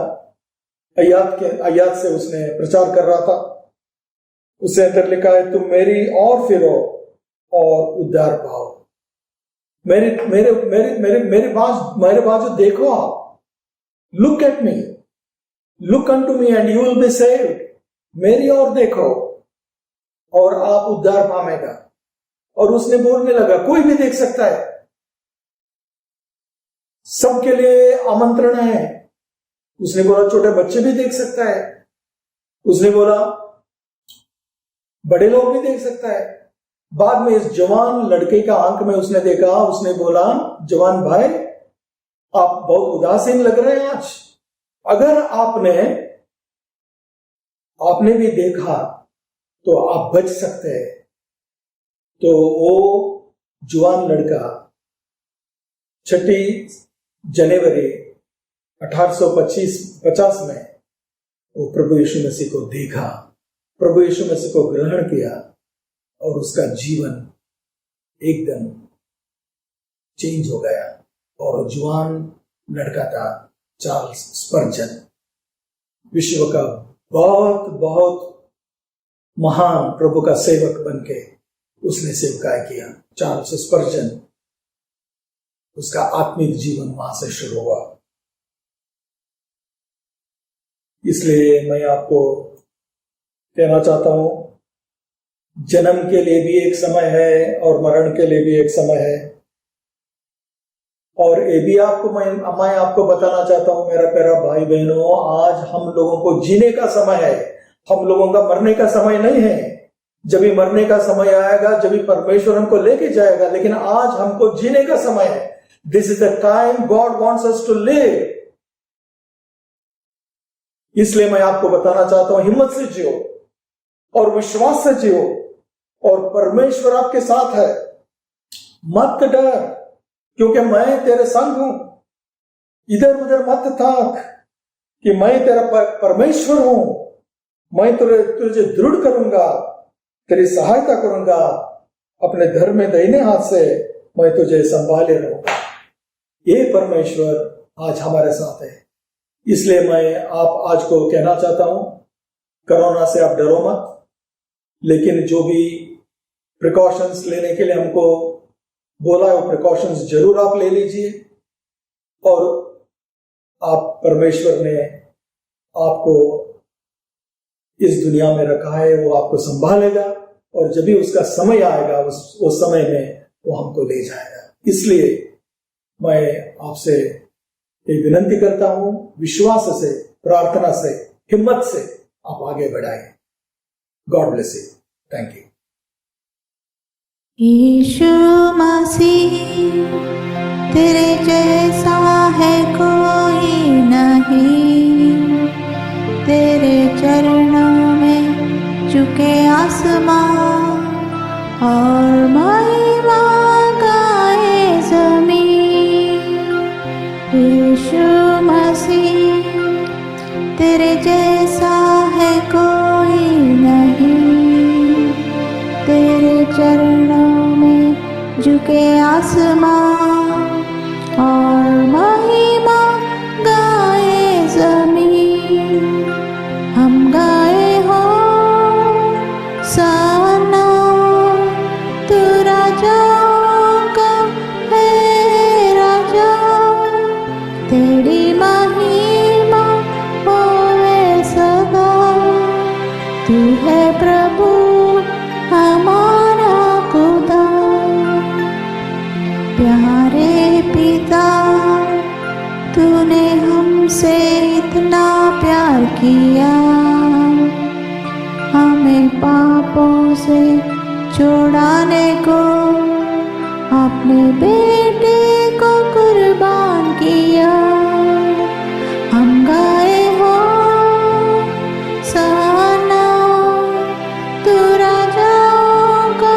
[SPEAKER 4] आयत से उसने प्रचार कर रहा था। उससे अंदर लिखा है, तुम मेरी और फिरो और उद्धार पाओ। मेरे बाजू देखो आप, look at me, look unto me and you will be saved. मेरी ओर देखो और आप उद्धार पाएगा। और उसने बोलने लगा, कोई भी देख सकता है, सबके लिए आमंत्रण है। उसने बोला छोटे बच्चे भी देख सकता है, उसने बोला बड़े लोग भी देख सकता है। बाद में इस जवान लड़के का आंख में उसने देखा, उसने बोला, जवान भाई आप बहुत उदासीन लग रहे हैं आज, अगर आपने भी देखा तो आप बच सकते हैं। तो वो जवान लड़का 6 जनवरी 1850 में वो प्रभु यीशु मसीह को देखा, प्रभु यीशु मसीह को ग्रहण किया, और उसका जीवन एकदम चेंज हो गया। और जवान लड़का था चार्ल्स स्पर्जन, विश्व का बहुत बहुत महान प्रभु का सेवक बनके उसने सेवकाई किया। चार्ल्स स्पर्जन, उसका आत्मिक जीवन वहां से शुरू हुआ। इसलिए मैं आपको कहना चाहता हूं, जन्म के लिए भी एक समय है और मरण के लिए भी एक समय है। और ये भी मैं आपको बताना चाहता हूं मेरा प्यारा भाई बहनों, आज हम लोगों को जीने का समय है, हम लोगों का मरने का समय नहीं है। जब भी मरने का समय आएगा, जब भी परमेश्वर हमको लेके जाएगा, लेकिन आज हमको जीने का समय है। This is the time God wants us to live. इसलिए मैं आपको बताना चाहता हूं, हिम्मत से जियो और विश्वास से जियो, और परमेश्वर आपके साथ है। मत डर, क्योंकि मैं तेरे संग हूं। इधर उधर मत ताक कि मैं तेरा परमेश्वर हूं, मैं तुझे दृढ़ करूंगा, तेरी सहायता करूंगा, अपने धर्म में दाहिने हाथ से मैं तुझे संभाले रहूंगा। ये परमेश्वर आज हमारे साथ है। इसलिए मैं आप आज को कहना चाहता हूं, कोरोना से आप डरो मत, लेकिन जो भी प्रिकॉशंस लेने के लिए हमको बोला है वो प्रिकॉशंस जरूर आप ले लीजिए। और आप परमेश्वर ने आपको इस दुनिया में रखा है वो आपको संभालेगा, और जब भी उसका समय आएगा उस समय में वो हमको ले जाएगा। इसलिए मैं आपसे एक विनंती करता हूं, विश्वास से, प्रार्थना से, हिम्मत से आप आगे बढ़ाएं। God bless you. Thank you.
[SPEAKER 3] Yeshu Masih तेरे जैसा है कोई नहीं, तेरे चरणों में झुके आसमां और महिमा गाए ज़मीन। यीशु मसीह तेरे जैसा है कोई नहीं, तेरे चरणों में झुके आसमां और महिमा गाए ज़मीन। हम गाए हो सना, तू राजाओं का है राजा, तेरी महिमा होवे सदा। तू है प्रभु हमारा खुदा, प्यारे पिता तूने हमसे इतना प्यार किया, हमें पापों से छुड़ाने को अपने बेटे को कुर्बान किया। हम गाए हो सना, तू राजाओं का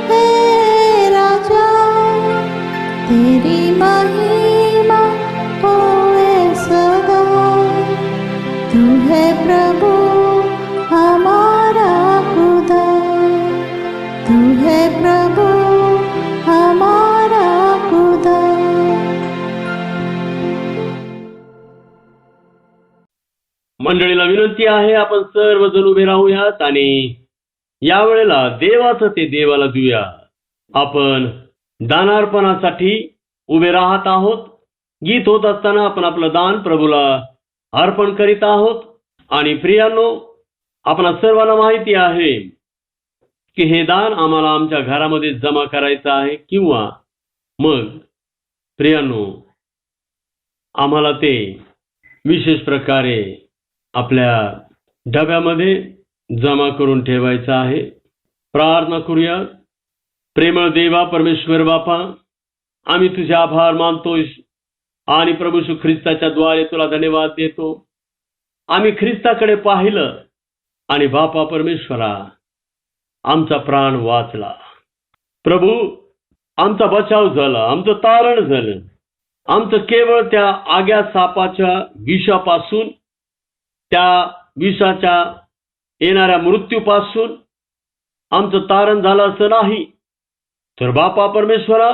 [SPEAKER 3] है राजा, तेरी महिमा होवे सदा। तू है प्रभु हमारा खुदा, तू है प्रभु हमारा खुदा।
[SPEAKER 1] मंडळीला विनंती आहे, आपण सर्वजण उभे राहूयात आणि यावेळेला देवाचं ते देवाला देऊया। आपण दानार्पणासाठी उभे राहत आहोत। गीत होत असताना आपण आपलं दान प्रभूला अर्पण करीत आहोत। आणि प्रियांनो, आपणा सर्वांना माहिती आहे की हे दान आम्हाला आमच्या घरामध्ये जमा करायचं आहे, किंवा मग प्रियांनो आम्हाला ते विशेष प्रकारे आपल्या डब्यामध्ये जमा करून ठेवायचं आहे। प्रार्थना करूया। प्रेमळ देवा परमेश्वर बापा, आम्ही तुझे आभार मानतोय आणि प्रभू येशू ख्रिस्ताच्या द्वारे तुला धन्यवाद देतो। आम्ही ख्रिस्ताकडे पाहिलं आणि बापा परमेश्वरा आमचा प्राण वाचला। प्रभू, आमचा बचाव झाला, आमचं तारण झालं। आमचं केवळ त्या आग्या सापाच्या विषापासून, त्या विषाच्या येणाऱ्या मृत्यूपासून आमचं तारण झालं असं नाही, तर बापा परमेश्वरा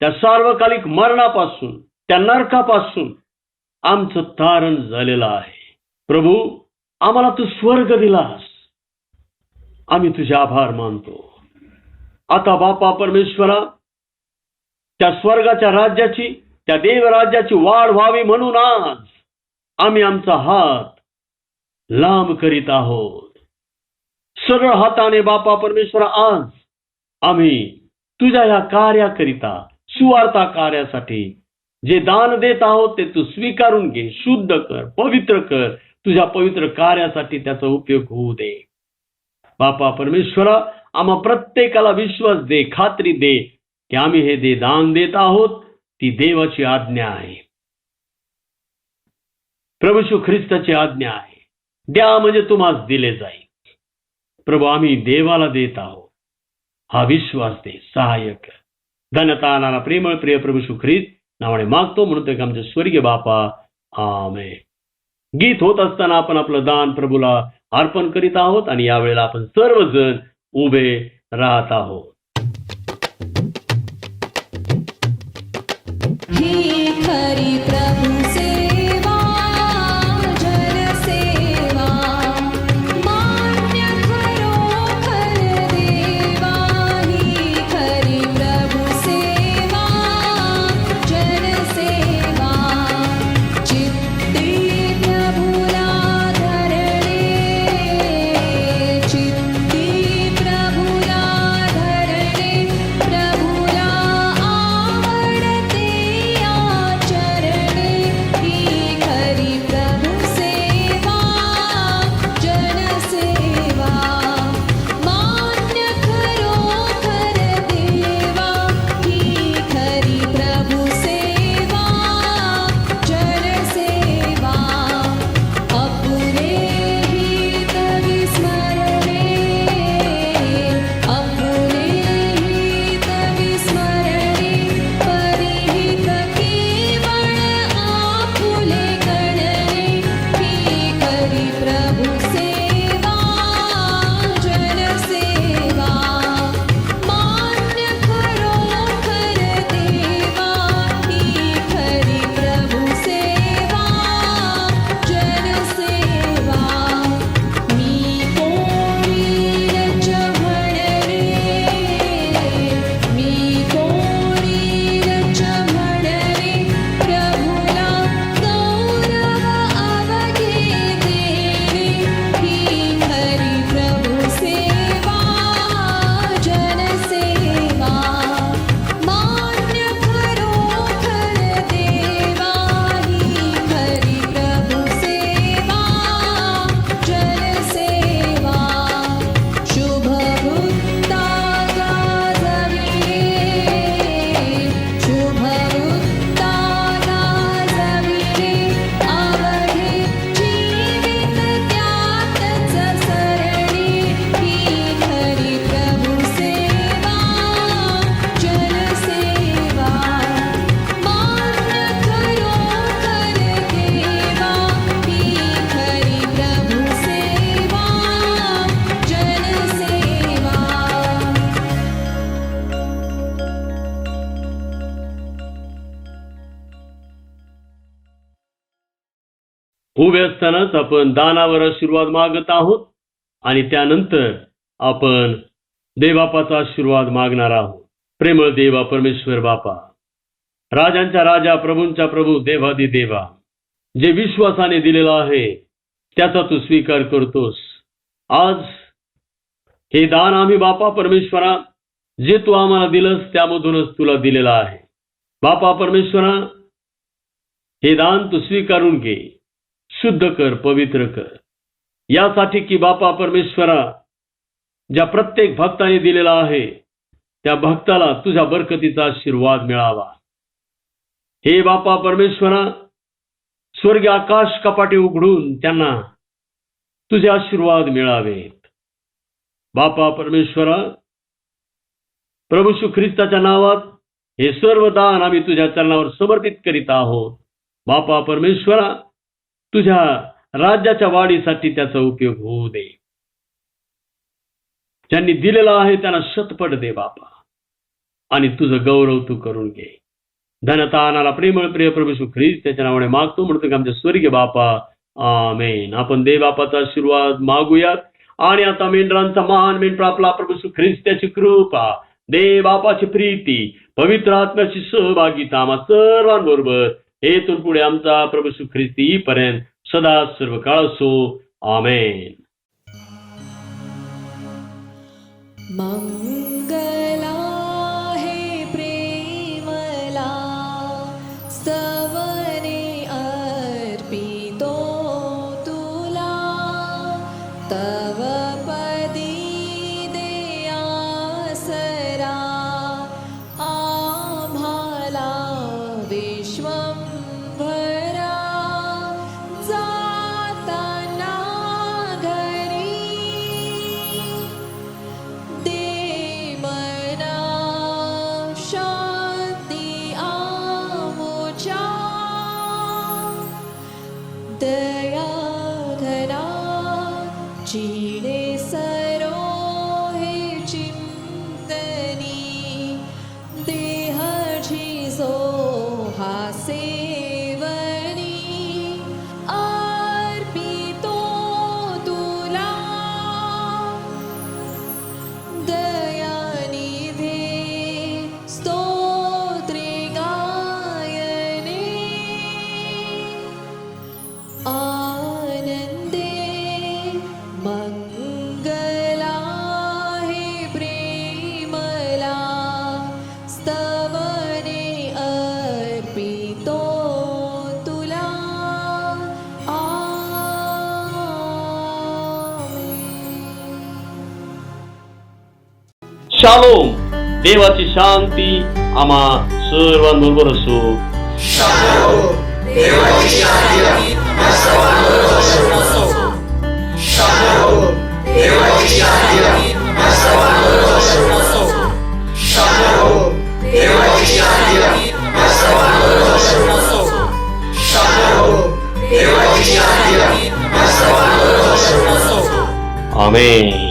[SPEAKER 1] त्या सार्वकालिक मरणापासून, त्या नरकापासून आमचं तारण झालेलं आहे। प्रभू, आम्हाला तू स्वर्ग दिलास, आम्ही तुझे आभार मानतो। आता बापा परमेश्वरा त्या स्वर्गाच्या राज्याची, त्या देवराज्याची वाढ व्हावी म्हणून आज आम्ही आमचा हात लांब करीत आहोत। सरळ हाताने बापा परमेश्वरा आज आम्ही तुझ्या या कार्याकरिता, सुवार्ता कार्यासाठी जे दान देत आहोत ते तू स्वीकारून घे, शुद्ध कर, पवित्र कर। तुझ्या पवित्र कार्यासाठी त्याचा उपयोग होऊ दे। बापा परमेश्वरा, आम्हा प्रत्येकाला विश्वास दे, खात्री दे की आम्ही हे जे दान देत आहोत ती देवाची आज्ञा आहे, प्रभू येशू ख्रिस्ताची आज्ञा आहे। द्या म्हणजे तुम्हाला दिले जाईल। प्रभू, आम्ही देवाला देत आहोत, हा विश्वास दे, सहाय्य कर। धन्यता आणणारा प्रेमळ प्रिय प्रभू येशू ख्रिस्त नावाने मागतो, म्हणून ते आमचे स्वर्गीय बापा, आमेन। गीत होत असताना आपण आपलं दान प्रभूला अर्पण करीत आहोत आणि यावेळेला आपण सर्वजण उभे राहत आहोत।
[SPEAKER 5] ही खरी प्रभु सेवा, जन सेवा, मान्य खरोखर देवा। ही खरी प्रभु सेवा, जन सेवा, चित्ती प्रभुला
[SPEAKER 1] उभे असतानाच आपण दानावर आशीर्वाद मागत आहोत आणि त्यानंतर आपण देवबापाचा आशीर्वाद मागणार आहोत. प्रेमळ देवा परमेश्वर बापा, राजांच्या राजा, प्रभूंच्या प्रभू, देवादी देवा, जे विश्वासाने दिलेला आहे त्याचा तू स्वीकार करतोस. आज हे दान आम्ही बापा परमेश्वरा, जे तू आम्हाला दिलंस त्यामधूनच तुला दिलेलं आहे. बापा परमेश्वरा, हे दान तू स्वीकारून घे, शुद्ध कर, पवित्र कर, यासाठी की बापा परमेश्वरा, ज्या प्रत्येक भक्ताने दिलेला आहे त्या भक्ताला तुझ्या बरकतीचा आशीर्वाद मिळावा. हे बापा परमेश्वरा, स्वर्गीय आकाश कपाटे उघडून त्यांना तुझे आशीर्वाद मिळावेत. बापा परमेश्वरा, प्रभू येशू ख्रिस्ताच्या नावात हे सर्व दान आम्ही तुझ्या चरणावर समर्पित करीत आहोत. बापा परमेश्वरा, तुझ्या राज्याच्या वाढीसाठी त्याचा उपयोग होऊ दे. ज्यांनी दिलेला आहे त्यांना शतपट दे बापा, आणि तुझं गौरव तू करून घे. धन्यता आणाला प्रेमळ प्रिय प्रभू येशू ख्रिस्त त्याच्या नावाने मागतो, म्हणतो की आमच्या स्वर्गीय बापा, आमेन. आपण देव बापाचा आशीर्वाद मागूयात. आणि आता मेंढरांचा महान मेंढरा आपला प्रभू येशू ख्रिस्त त्याची कृपा, देव बापाची प्रीती, पवित्र आत्म्याची सहभागिता आम्हा सर्वांबरोबर हेतून पुढे आमचा प्रभू येशू ख्रिस्त येईपर्यंत सदा सर्व काळ असो. आमेन.
[SPEAKER 5] मंगला हे प्रेमला स्तवने अर्पितो तुला, तव पदी दे आसरा आम्हाला विश्वंभरा. जाताना घरी दे मना शांती आमुच्या, दया घना चिणे सरो हे चिंतनी, देहाची जो हा सेवनी अर्पितो तुला. दयानिधे स्तोत्रे गायने, आनंदे मंगला हे प्रेमला स्तवने अर्पितो तुला. आमेन.
[SPEAKER 1] शालोम. देवाची शांती आम्हा सर्वांबरोबर असो. आमेन.